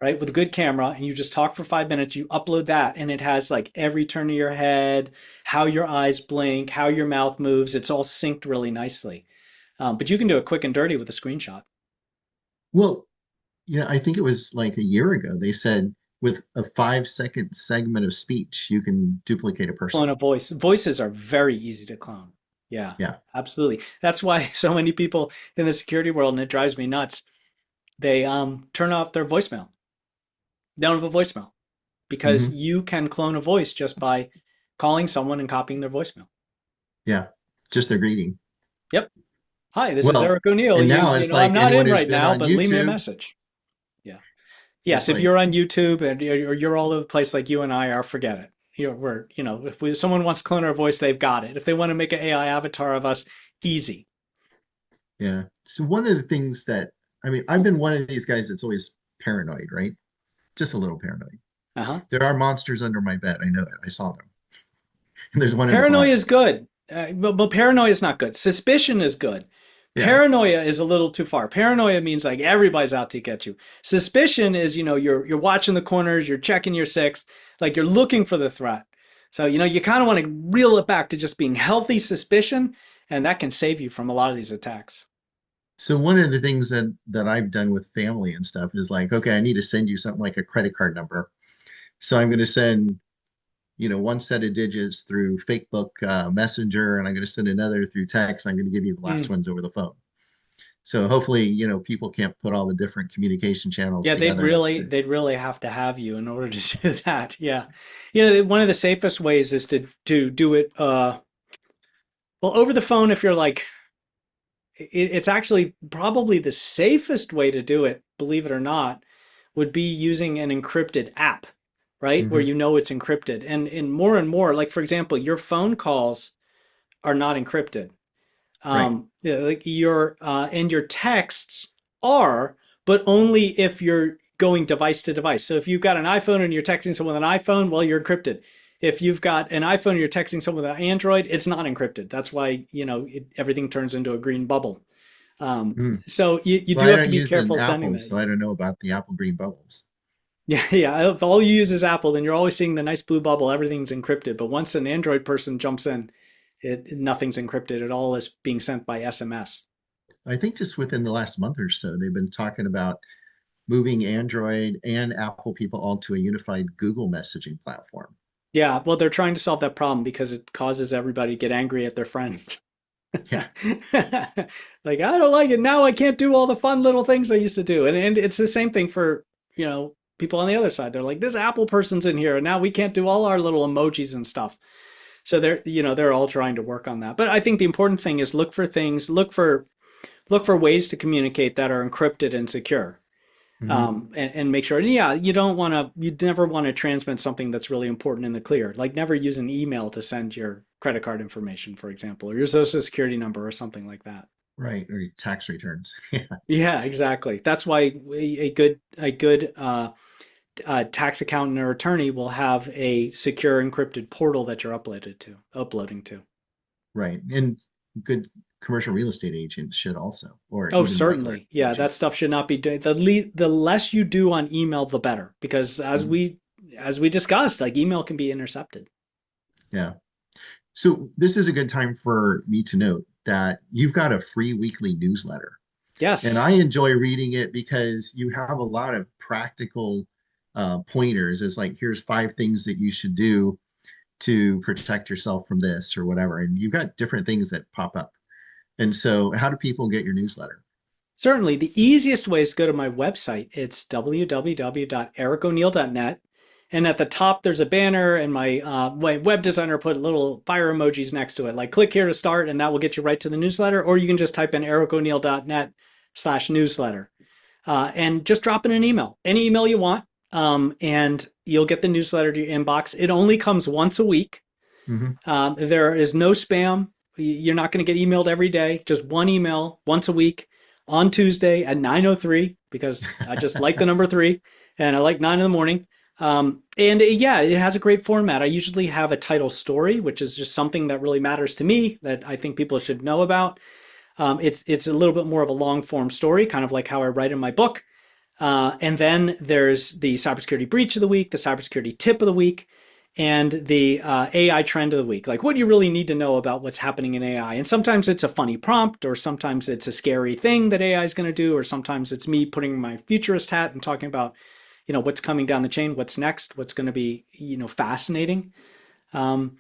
Speaker 2: right? With a good camera, and you just talk for 5 minutes. You upload that, and it has like every turn of your head, how your eyes blink, how your mouth moves. It's all synced really nicely. But you can do it quick and dirty with a screenshot.
Speaker 1: Well, yeah, I think it was like a year ago. They said with a 5-second segment of speech, you can duplicate a
Speaker 2: Clone
Speaker 1: person.
Speaker 2: a voice. Voices are very easy to clone. Yeah,
Speaker 1: Yeah.
Speaker 2: absolutely. That's why so many people in the security world, and it drives me nuts, they turn off their voicemail. They don't have a voicemail because
Speaker 1: Hmm.
Speaker 2: you can clone a voice just by calling someone and copying their voicemail.
Speaker 1: Yeah, just their greeting.
Speaker 2: Yep. Hi, this is
Speaker 1: Well,
Speaker 2: Eric O'Neill.
Speaker 1: and now it's
Speaker 2: I'm
Speaker 1: like
Speaker 2: not
Speaker 1: anyone
Speaker 2: in
Speaker 1: who's
Speaker 2: right
Speaker 1: been
Speaker 2: now,
Speaker 1: on
Speaker 2: but leave me a
Speaker 1: YouTube,
Speaker 2: message. Yeah. Yes,
Speaker 1: it's
Speaker 2: if
Speaker 1: like,
Speaker 2: you're on YouTube and you're all over the place like you and I are, forget it. If someone wants to clone our voice, they've got it. If they want to make an AI avatar of us, easy.
Speaker 1: yeah. So one of the things that, I mean, I've been one of these guys that's always paranoid, right? Just a little paranoid.
Speaker 2: Uh-huh.
Speaker 1: There are monsters under my bed. I know it. I saw them. And there's one in the
Speaker 2: Paranoia
Speaker 1: closet.
Speaker 2: is good, but paranoia is not good. Suspicion is good.
Speaker 1: Yeah.
Speaker 2: Paranoia is a little too far. Paranoia means like everybody's out to get you. Suspicion is, you're watching the corners, you're checking your six, like you're looking for the threat. So, you kind of want to reel it back to just being healthy suspicion, and that can save you from a lot of these attacks.
Speaker 1: So one of the things that I've done with family and stuff is like, okay, I need to send you something like a credit card number. So I'm going to send, one set of digits through Facebook Messenger, and I'm going to send another through text. I'm going to give you the last
Speaker 2: Mm.
Speaker 1: ones over the phone. So hopefully, people can't put all the different communication channels
Speaker 2: Yeah, they'd
Speaker 1: together enough
Speaker 2: really
Speaker 1: to,
Speaker 2: they'd really have to have you in order to do that. Yeah. One of the safest ways is to do it well over the phone if you're like it's actually probably the safest way to do it, believe it or not, would be using an encrypted app, right? Where
Speaker 1: hmm
Speaker 2: it's encrypted. And more, like for example, your phone calls are not encrypted.
Speaker 1: right.
Speaker 2: Yeah, like your texts are, but only if you're going device to device. So if you've got an iPhone and you're texting someone with an iPhone, well, you're encrypted. If you've got an iPhone and you're texting someone with an Android, it's not encrypted. That's why, everything turns into a green bubble.
Speaker 1: Mm.
Speaker 2: So you
Speaker 1: Well,
Speaker 2: do
Speaker 1: I
Speaker 2: have to
Speaker 1: don't
Speaker 2: be
Speaker 1: use an
Speaker 2: careful sending
Speaker 1: Apple,
Speaker 2: that.
Speaker 1: so I don't know about the Apple green bubbles.
Speaker 2: Yeah, yeah. If all you use is Apple, then you're always seeing the nice blue bubble. Everything's encrypted. But once an Android person jumps in, nothing's encrypted. It all is being sent by SMS.
Speaker 1: I think just within the last month or so, they've been talking about moving Android and Apple people onto a unified Google messaging platform.
Speaker 2: Yeah, well, they're trying to solve that problem because it causes everybody to get angry at their friends.
Speaker 1: Yeah,
Speaker 2: Like, I don't like it. Now I can't do all the fun little things I used to do. And it's the same thing for, people on the other side. They're like, this Apple person's in here, and now we can't do all our little emojis and stuff. So they're all trying to work on that. But I think the important thing is look for things, look for ways to communicate that are encrypted and secure.
Speaker 1: hmm
Speaker 2: And make sure. And yeah, you never want to transmit something that's really important in the clear. Like never use an email to send your credit card information, for example, or your social security number or something like that.
Speaker 1: right. Or tax returns. Yeah,
Speaker 2: Yeah, exactly. That's why a good tax accountant or attorney will have a secure encrypted portal that you're uploading to.
Speaker 1: right. And good commercial real estate agents should also, or
Speaker 2: Oh,
Speaker 1: even regular
Speaker 2: certainly. Yeah, that
Speaker 1: agents.
Speaker 2: stuff should not be doing the less you do on email, the better, because
Speaker 1: Mhm.
Speaker 2: as we discussed, like email can be intercepted.
Speaker 1: Yeah. So this is a good time for me to note that you've got a free weekly newsletter. And
Speaker 2: Yes,
Speaker 1: I enjoy reading it because you have a lot of practical pointers. It's like, here's 5 things that you should do to protect yourself from this or whatever. And you've got different things that pop up. And so, how do people get your newsletter?
Speaker 2: certainly. The easiest way is to go to my website. It's www.ericoneal.net. And at the top, there's a banner, and my web designer put little fire emojis next to it. Like, click here to start, and that will get you right to the newsletter. Or you can just type in ericoneal.net/newsletter. And just drop in an email, any email you want, and you'll get the newsletter to your inbox. It only comes once a week.
Speaker 1: hmm
Speaker 2: There is no spam. You're not going to get emailed every day. Just one email once a week on Tuesday at 9:03 because I just like the number three and I like 9 in the morning. And yeah, it has a great format. I usually have a title story, which is just something that really matters to me that I think people should know about. It's a little bit more of a long form story, kind of like how I write in my book. And then there's the cybersecurity breach of the week, the cybersecurity tip of the week, and the AI trend of the week. Like, what do you really need to know about what's happening in AI? And sometimes it's a funny prompt, or sometimes it's a scary thing that AI is going to do, or sometimes it's me putting my futurist hat and talking about, what's coming down the chain, what's next, what's going to be, fascinating. Um,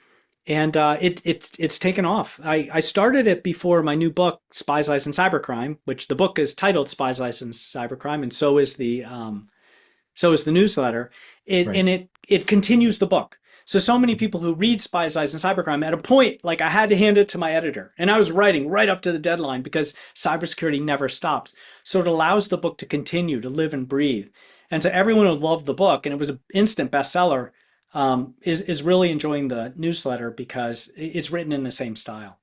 Speaker 2: and it's taken off. I started it before my new book, Spies, Lies, and Cybercrime, which the book is titled Spies, Lies, and Cybercrime, and so is the newsletter. It
Speaker 1: Right.
Speaker 2: and it continues the book. So many people who read Spies, Lies, and Cybercrime, at a point, like I had to hand it to my editor. And I was writing right up to the deadline because cybersecurity never stops. So it allows the book to continue to live and breathe. And so everyone who loved the book, and it was an instant bestseller, is really enjoying the newsletter because it's written in the same style.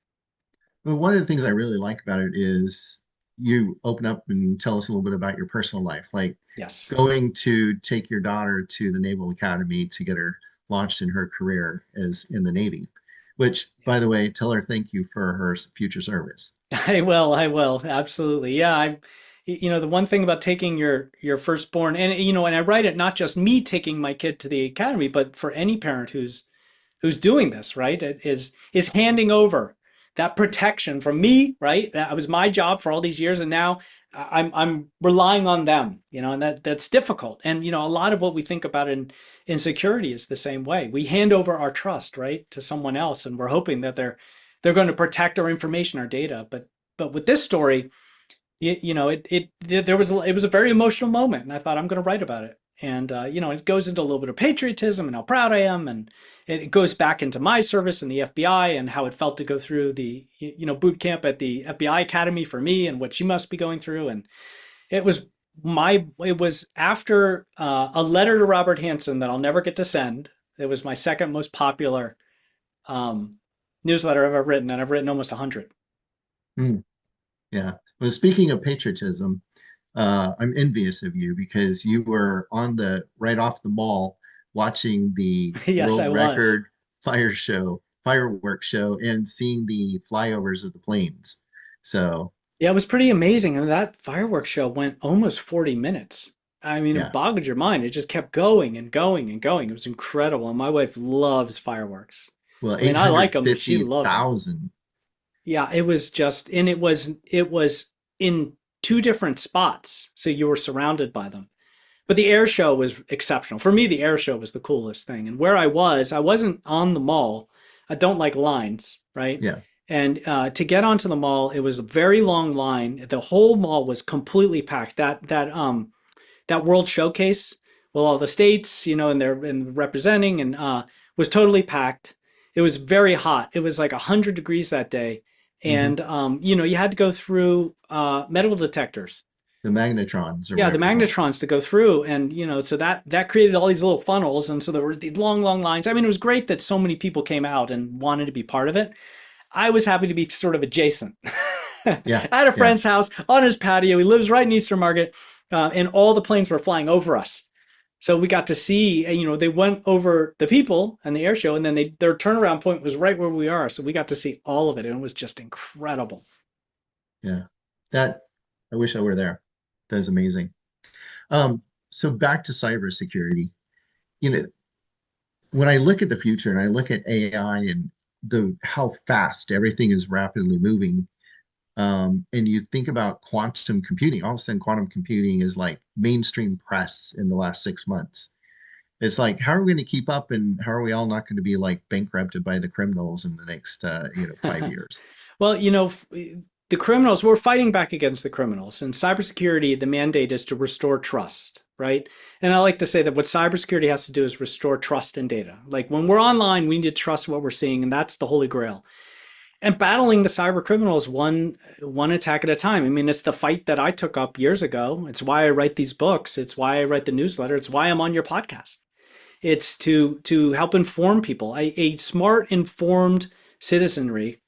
Speaker 1: Well, one of the things I really like about it is you open up and tell us a little bit about your personal life, like
Speaker 2: Yes.
Speaker 1: going to take your daughter to the Naval Academy to get her launched in her career as in the Navy, which, by the way, tell her thank you for her future service.
Speaker 2: I will, absolutely. Yeah, the one thing about taking your firstborn, and and I write it not just me taking my kid to the academy, but for any parent who's doing this, right? It is handing over that protection from me, right? That was my job for all these years, and now I'm relying on them, and that's difficult. And a lot of what we think about in security is the same way. We hand over our trust, right, to someone else, and we're hoping that they're going to protect our information, our data. But with this story, it was a very emotional moment, and I thought I'm going to write about it. And it goes into a little bit of patriotism and how proud I am, and it goes back into my service in the FBI and how it felt to go through the boot camp at the FBI Academy for me, and what you must be going through. And it was it was after a letter to Robert Hansen that I'll never get to send. It was my second most popular um, newsletter I've ever written, and I've written almost 100.
Speaker 1: Hmm. Yeah. Well, speaking of patriotism, I'm envious of you because you were on the right off the mall watching the
Speaker 2: Yes, I
Speaker 1: world
Speaker 2: was.
Speaker 1: record fireworks show, and seeing the flyovers of the planes. So,
Speaker 2: Yeah, it was pretty amazing. And that fireworks show went almost 40 minutes. I mean, it
Speaker 1: yeah.
Speaker 2: boggled your mind. It just kept going and going and going. It was incredible. And my wife loves fireworks.
Speaker 1: Well,
Speaker 2: I mean, I like them, but she loves them.
Speaker 1: 850,000.
Speaker 2: Yeah, it was just, and it was in two different spots, so you were surrounded by them. But the air show was exceptional. For me, the air show was the coolest thing. And where I wasn't on the mall. I don't like lines, right?
Speaker 1: Yeah.
Speaker 2: And to get onto the mall, it was a very long line. The whole mall was completely packed. That World Showcase, well, all the states, and they're representing, and was totally packed. It was very hot. It was like 100 degrees that day,
Speaker 1: Hmm.
Speaker 2: and you had to go through metal detectors.
Speaker 1: The magnetrons or
Speaker 2: Yeah, the
Speaker 1: whatever you call
Speaker 2: magnetrons to go through, and so that created all these little funnels, and so there were these long, long lines. I mean, it was great that so many people came out and wanted to be part of it. I was happy to be sort of adjacent.
Speaker 1: them. Yeah.
Speaker 2: At a
Speaker 1: Yeah.
Speaker 2: friend's house on his patio. He lives right in Eastern Market, and all the planes were flying over us. So we got to see, they went over the people and the air show, and then their turnaround point was right where we are. So we got to see all of it, and it was just incredible.
Speaker 1: Yeah. That I wish I were there. That is amazing. So back to cybersecurity. You know, when I look at the future and I look at AI and the how fast everything is rapidly moving, and you think about quantum computing, all of a sudden quantum computing is like mainstream press in the last 6 months. It's like, how are we going to keep up, and how are we all not going to be like bankrupted by the criminals in the next 5 years?
Speaker 2: Well, the criminals, we're fighting back against the criminals. In cybersecurity, the mandate is to restore trust, right? And I like to say that what cybersecurity has to do is restore trust in data. Like when we're online, we need to trust what we're seeing, and that's the holy grail. And battling the cyber criminals one attack at a time. I mean, it's the fight that I took up years ago. It's why I write these books. It's why I write the newsletter. It's why I'm on your podcast. It's to help inform people. A smart, informed citizenry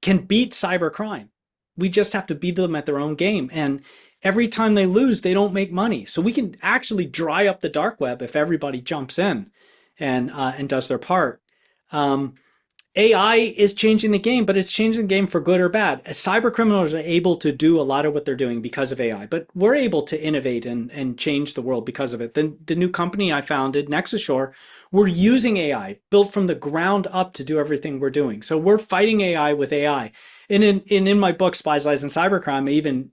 Speaker 2: can beat cybercrime. We just have to beat them at their own game. And every time they lose, they don't make money. So we can actually dry up the dark web if everybody jumps in and does their part. Um, AI is changing the game, but it's changing the game for good or bad. Cyber criminals are able to do a lot of what they're doing because of AI, but we're able to innovate and change the world because of it. The new company I founded, Nexus Shore, we're using AI built from the ground up to do everything we're doing. So we're fighting AI with AI. And in my book, Spies, Lies, and Cybercrime, I even,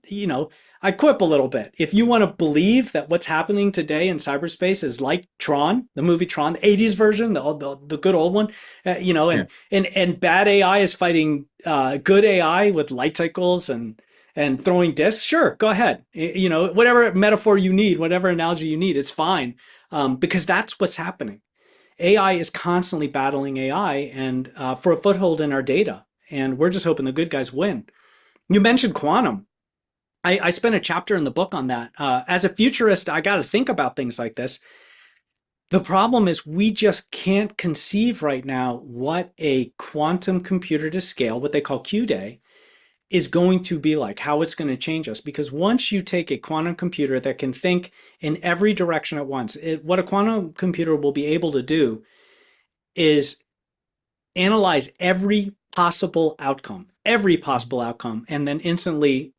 Speaker 2: I quip a little bit. If you want to believe that what's happening today in cyberspace is like Tron, the movie Tron, the 80s version, the good old one,
Speaker 1: Yeah.
Speaker 2: and bad AI is fighting good AI with light cycles and throwing discs, sure, go ahead. Whatever metaphor you need, whatever analogy you need, it's fine, because that's what's happening. AI is constantly battling AI and for a foothold in our data. And we're just hoping the good guys win. You mentioned quantum. I spent a chapter in the book on that. As a futurist, I got to think about things like this. The problem is we just can't conceive right now what a quantum computer to scale, what they call Q-Day, is going to be like, how it's going to change us. Because once you take a quantum computer that can think in every direction at once, what a quantum computer will be able to do is analyze every possible outcome, and then instantly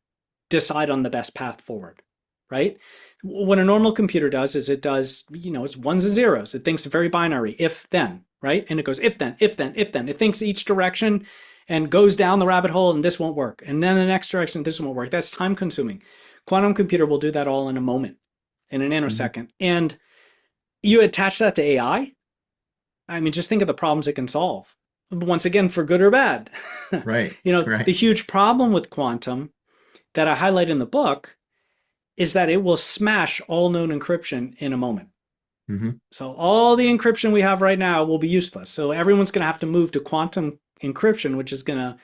Speaker 2: decide on the best path forward, right? What a normal computer does is it does, it's ones and zeros. It thinks very binary, if then, right? And it goes if then, if then, if then. It thinks each direction and goes down the rabbit hole and this won't work. And then the next direction, this won't work. That's time consuming. Quantum computer will do that all in a moment, in a
Speaker 1: Mhm.
Speaker 2: nanosecond. And you attach that to AI, I mean, just think of the problems it can solve. Once again, for good or bad.
Speaker 1: Right,
Speaker 2: The
Speaker 1: right.
Speaker 2: huge problem with quantum that I highlight in the book is that it will smash all known encryption in a moment.
Speaker 1: Hmm.
Speaker 2: So all the encryption we have right now will be useless. So everyone's going to have to move to quantum encryption, which is going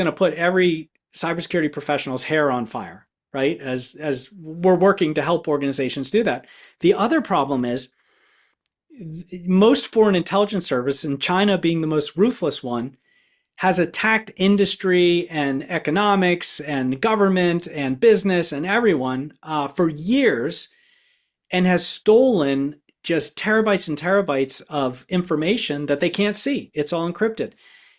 Speaker 2: to put every cybersecurity professional's hair on fire, right? As we're working to help organizations do that. The other problem is most foreign intelligence service, and China being the most ruthless one, has attacked industry and economics and government and business and everyone for years, and has stolen just terabytes and terabytes of information that they can't see. It's all encrypted.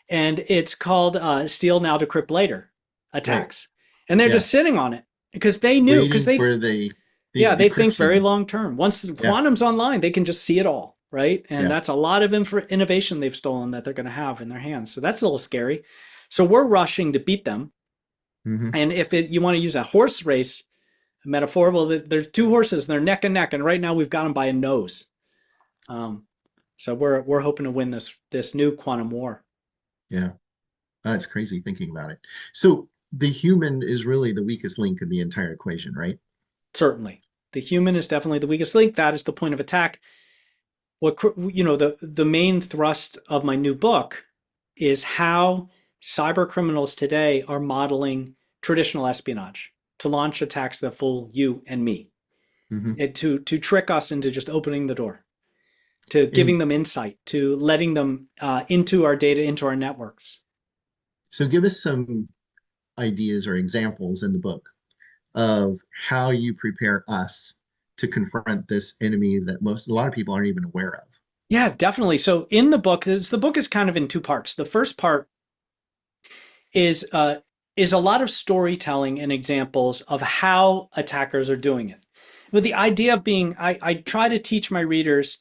Speaker 2: And it's called steal now, decrypt later
Speaker 1: Right.
Speaker 2: attacks. And they're just
Speaker 1: Yeah.
Speaker 2: sitting on it because they knew, because
Speaker 1: Waiting
Speaker 2: they
Speaker 1: for the
Speaker 2: yeah, they think very
Speaker 1: decryption.
Speaker 2: long term. Once the
Speaker 1: Yeah.
Speaker 2: quantum's online, they can just see it all, right? And
Speaker 1: Yeah.
Speaker 2: that's a lot of innovation they've stolen that they're going to have in their hands. So that's a little scary. So we're rushing to beat them.
Speaker 1: Hmm.
Speaker 2: And if you want to use a horse race metaphor, well, there's two horses and they're neck and neck, and right now we've got them by a nose. Um, so we're hoping to win this new quantum war.
Speaker 1: Yeah. It's crazy thinking about it. So the human is really the weakest link in the entire equation, right?
Speaker 2: Certainly, the human is definitely the weakest link. That is the point of attack. The main thrust of my new book is how cyber criminals today are modeling traditional espionage to launch attacks that fool you and me,
Speaker 1: Hmm.
Speaker 2: to trick us into just opening the door, to
Speaker 1: And
Speaker 2: giving them insight, to letting them into our data, into our networks.
Speaker 1: so give us some ideas or examples in the book of how you prepare us to confront this enemy that a lot of people aren't even aware of.
Speaker 2: Yeah, definitely. So in the book is kind of in two parts. The first part is uh, is a lot of storytelling and examples of how attackers are doing it. With the idea being, I try to teach my readers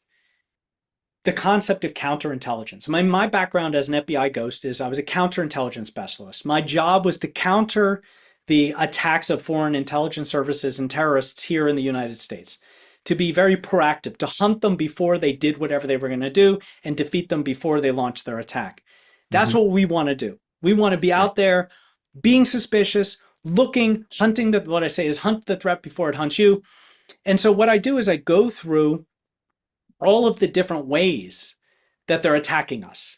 Speaker 2: the concept of counterintelligence. My background as an FBI ghost is I was a counterintelligence specialist. My job was to counter the attacks of foreign intelligence services and terrorists here in the United States, to be very proactive, to hunt them before they did whatever they were going to do and defeat them before they launched their attack. That's
Speaker 1: Hmm.
Speaker 2: what we want to do. We want to be
Speaker 1: Right.
Speaker 2: out there being suspicious, looking, hunting what I say is hunt the threat before it hunts you. And so what I do is I go through all of the different ways that they're attacking us,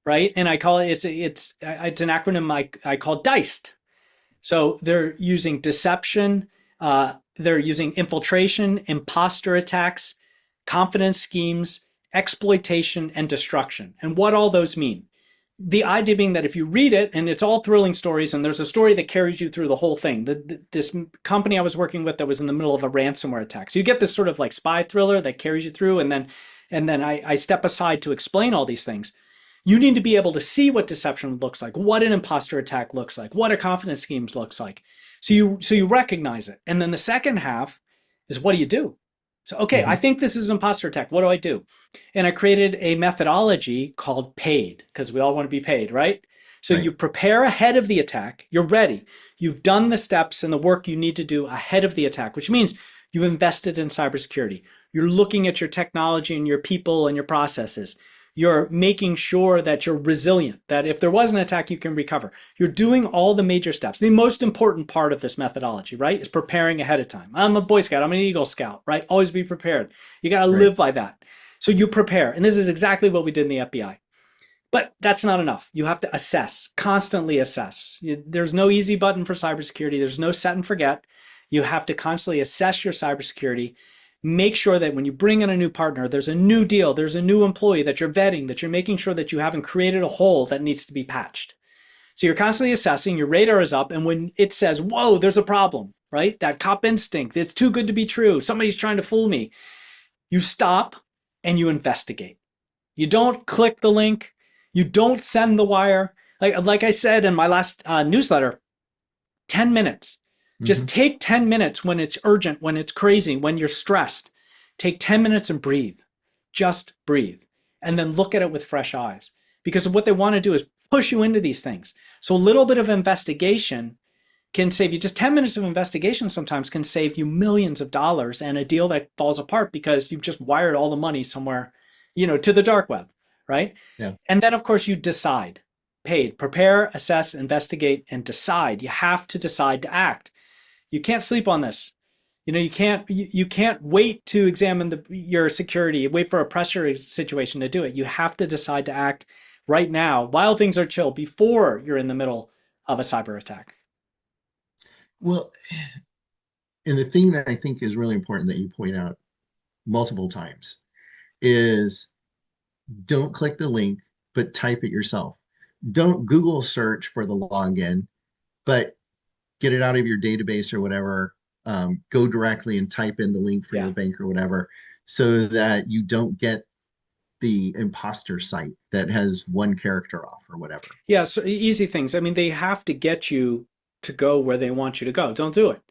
Speaker 2: right? And I call it it's an acronym I call DICED. So they're using deception, they're using infiltration, imposter attacks, confidence schemes, exploitation, and destruction. And what all those mean. The idea being that if you read it, and it's all thrilling stories, and there's a story that carries you through the whole thing. This company I was working with that was in the middle of a ransomware attack. So you get this sort of like spy thriller that carries you through, and then I step aside to explain all these things. You need to be able to see what deception looks like, what an imposter attack looks like, what a confidence scheme looks like. So you recognize it. And then the second half is, what do you do? So, okay, I
Speaker 1: Hmm.
Speaker 2: think this is an imposter attack. What do I do? And I created a methodology called PAID, because we all want to be paid, right? So
Speaker 1: Right.
Speaker 2: you prepare ahead of the attack. You're ready. You've done the steps and the work you need to do ahead of the attack, which means you've invested in cybersecurity. You're looking at your technology and your people and your processes. You're making sure that you're resilient, that if there was an attack, you can recover. You're doing all the major steps. The most important part of this methodology, right, is preparing ahead of time. I'm a Boy Scout. I'm an Eagle Scout, right? Always be prepared. You got to
Speaker 1: Right.
Speaker 2: live by that. So you prepare. And this is exactly what we did in the FBI. But that's not enough. You have to assess, constantly assess. There's no easy button for cybersecurity. There's no set and forget. You have to constantly assess your cybersecurity. Make sure that when you bring in a new partner, there's a new deal, there's a new employee that you're vetting, that you're making sure that you haven't created a hole that needs to be patched. So you're constantly assessing, your radar is up, and when it says, whoa, there's a problem, right? That cop instinct, it's too good to be true, somebody's trying to fool me, you stop and you investigate. You don't click the link, you don't send the wire. Like I said in my last newsletter, 10 minutes. Just
Speaker 1: Hmm.
Speaker 2: take 10 minutes when it's urgent, when it's crazy, when you're stressed. Take 10 minutes and breathe. Just breathe. And then look at it with fresh eyes. Because what they want to do is push you into these things. So a little bit of investigation can save you, just 10 minutes of investigation sometimes can save you millions of dollars and a deal that falls apart because you've just wired all the money somewhere, to the dark web, right?
Speaker 1: Yeah.
Speaker 2: And then, of course, you decide. Paid, prepare, assess, investigate, and decide. You have to decide to act. You can't sleep on this. You can't wait to examine your security, wait for a pressure situation to do it. You have to decide to act right now while things are chill before you're in the middle of a cyber attack.
Speaker 1: Well, and the thing that I think is really important that you point out multiple times is don't click the link, but type it yourself. Don't Google search for the login, but get it out of your database or whatever. Go directly and type in the link for
Speaker 2: Yeah.
Speaker 1: your bank or whatever, so that you don't get the imposter site that has one character off or whatever.
Speaker 2: Yeah, so easy things. I mean, they have to get you to go where they want you to go. Don't do it.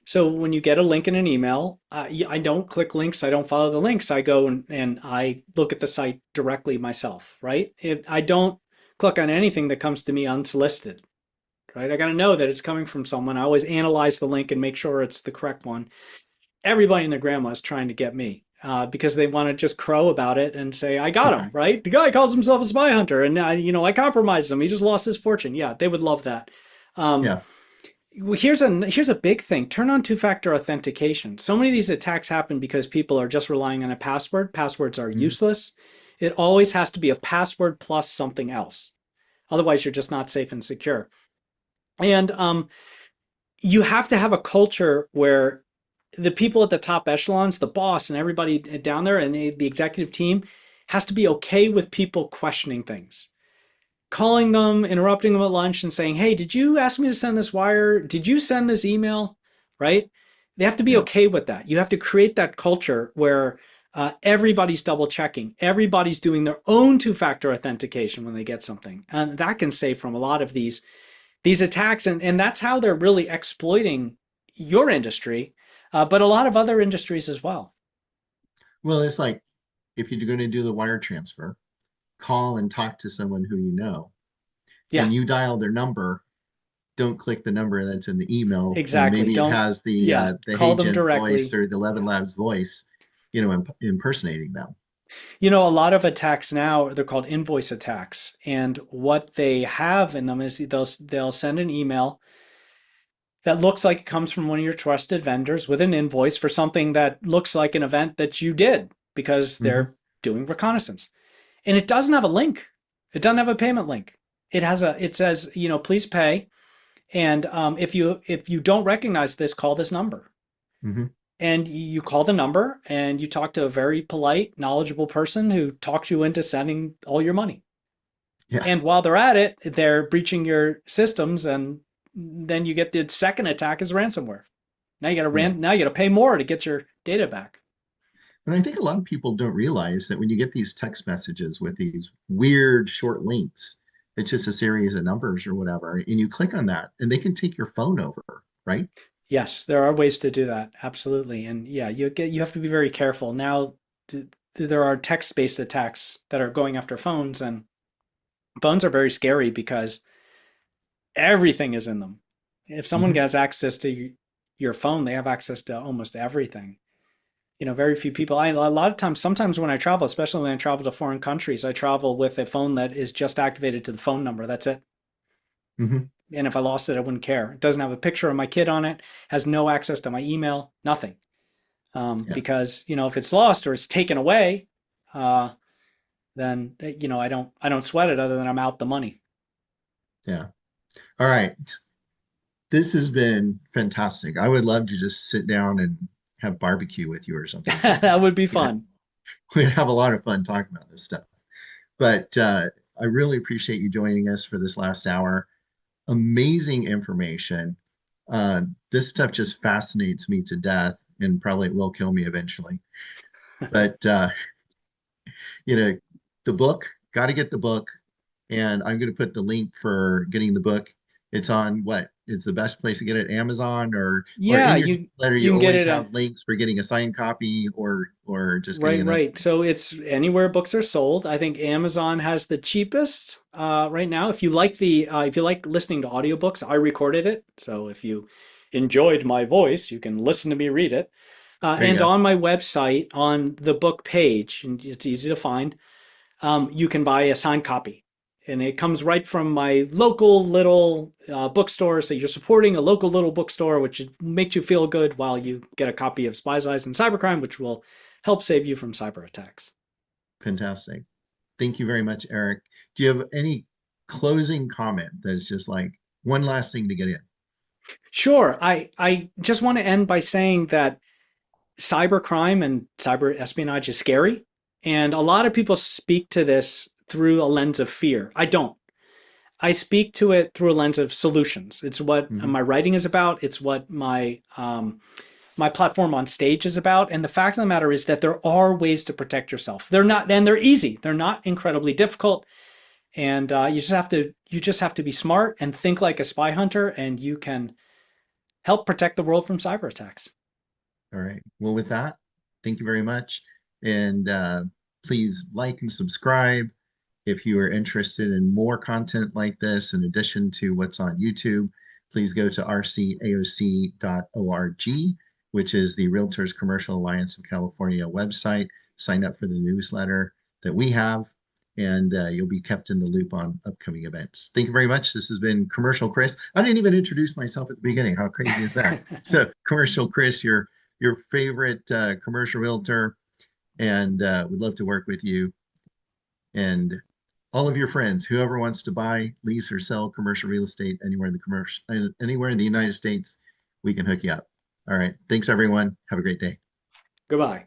Speaker 2: So when you get a link in an email, I don't click links. I don't follow the links. I go and I look at the site directly myself, right? If I don't click on anything that comes to me unsolicited, right? I got to know that it's coming from someone. I always analyze the link and make sure it's the correct one. Everybody and their grandma is trying to get me because they want to just crow about it and say, I got him, right? The guy calls himself a spy hunter and, I compromised him. He just lost his fortune. Yeah, they would love that. Um,
Speaker 1: Yeah.
Speaker 2: here's a big thing. Turn on two-factor authentication. So many of these attacks happen because people are just relying on a password. Passwords are
Speaker 1: Mhm.
Speaker 2: useless. It always has to be a password plus something else. Otherwise, you're just not safe and secure. And you have to have a culture where the people at the top echelons, the boss and everybody down there and the executive team has to be okay with people questioning things. Calling them, interrupting them at lunch and saying, hey, did you ask me to send this wire? Did you send this email? Right? They have to be
Speaker 1: Yeah.
Speaker 2: okay with that. You have to create that culture where everybody's double checking. Everybody's doing their own two-factor authentication when they get something. And that can save from a lot of these attacks. And that's how they're really exploiting your industry, but a lot of other industries as well.
Speaker 1: Well, it's like if you're going to do the wire transfer, call and talk to someone who you know,
Speaker 2: Yeah,
Speaker 1: and you dial their number. Don't click the number that's in the email when
Speaker 2: exactly.
Speaker 1: maybe it
Speaker 2: Don't,
Speaker 1: has
Speaker 2: yeah,
Speaker 1: the
Speaker 2: call
Speaker 1: Hey
Speaker 2: them
Speaker 1: Gen voice
Speaker 2: directly.
Speaker 1: or the Eleven Labs voice, impersonating them.
Speaker 2: A lot of attacks now, they're called invoice attacks. And what they have in them is they'll send an email that looks like it comes from one of your trusted vendors with an invoice for something that looks like an event that you did because
Speaker 1: Hmm.
Speaker 2: they're doing reconnaissance. And it doesn't have a link. It doesn't have a payment link. It says, please pay. And if you don't recognize this, call this number.
Speaker 1: Hmm.
Speaker 2: And you call the number and you talk to a very polite, knowledgeable person who talks you into sending all your money.
Speaker 1: Yeah.
Speaker 2: And while they're at it, they're breaching your systems, and then you get the second attack as ransomware.
Speaker 1: Yeah.
Speaker 2: Now you got to pay more to get your data back.
Speaker 1: And I think a lot of people don't realize that when you get these text messages with these weird short links, it's just a series of numbers or whatever, and you click on that and they can take your phone over, right?
Speaker 2: Yes, there are ways to do that. Absolutely. And yeah, you have to be very careful. Now there are text-based attacks that are going after phones, and phones are very scary because everything is in them. If someone
Speaker 1: Hmm.
Speaker 2: has access to your phone, they have access to almost everything. Very few people. A lot of times, sometimes when I travel, especially when I travel to foreign countries, I travel with a phone that is just activated to the phone number. That's it.
Speaker 1: Hmm.
Speaker 2: And if I lost it, I wouldn't care. It doesn't have a picture of my kid on it, has no access to my email, nothing.
Speaker 1: Yeah.
Speaker 2: Because, if it's lost or it's taken away, then I don't sweat it other than I'm out the money.
Speaker 1: Yeah. All right. This has been fantastic. I would love to just sit down and have barbecue with you or something
Speaker 2: That
Speaker 1: sometime.
Speaker 2: would be
Speaker 1: We'd
Speaker 2: fun.
Speaker 1: we'd have a lot of fun talking about this stuff. But I really appreciate you joining us for this last hour. Amazing information. This stuff just fascinates me to death, and probably it will kill me eventually. But you know, the book, got to get the book. And I'm going to put the link for getting the book. It's on what? It's the best place to get it, Amazon or
Speaker 2: Yeah,
Speaker 1: in your
Speaker 2: you
Speaker 1: letter,
Speaker 2: you
Speaker 1: you
Speaker 2: can get
Speaker 1: always
Speaker 2: it
Speaker 1: have links for getting a signed copy or just getting
Speaker 2: right,
Speaker 1: an
Speaker 2: right.
Speaker 1: unsigned.
Speaker 2: So it's anywhere books are sold. I think Amazon has the cheapest right now. If you like listening to audiobooks, I recorded it. So if you enjoyed my voice, you can listen to me read it.
Speaker 1: There you
Speaker 2: And
Speaker 1: go.
Speaker 2: on my website, on the book page, and it's easy to find, you can buy a signed copy. And it comes right from my local little bookstore. So you're supporting a local little bookstore, which makes you feel good while you get a copy of Spy's Eyes and Cybercrime, which will help save you from cyber attacks.
Speaker 1: Fantastic. Thank you very much, Eric. Do you have any closing comment that's just like one last thing to get in?
Speaker 2: Sure. I just want to end by saying that cybercrime and cyber espionage is scary. And a lot of people speak to this through a lens of fear. I don't. I speak to it through a lens of solutions. It's what
Speaker 1: Mhm.
Speaker 2: my writing is about. It's what my platform on stage is about. And the fact of the matter is that there are ways to protect yourself. They're not, and they're easy. They're not incredibly difficult. And you just have to be smart and think like a spy hunter, and you can help protect the world from cyber attacks.
Speaker 1: All right. Well, with that, thank you very much. And please like and subscribe. If you are interested in more content like this, in addition to what's on YouTube, please go to rcaoc.org, which is the Realtors Commercial Alliance of California website. Sign up for the newsletter that we have, and you'll be kept in the loop on upcoming events. Thank you very much. This has been Commercial Chris. I didn't even introduce myself at the beginning. How crazy is that? So, Commercial Chris, your favorite commercial realtor, and would love to work with you and all of your friends, whoever wants to buy, lease, or sell commercial real estate anywhere in the United States, we can hook you up. All right. Thanks, everyone. Have a great day.
Speaker 2: Goodbye.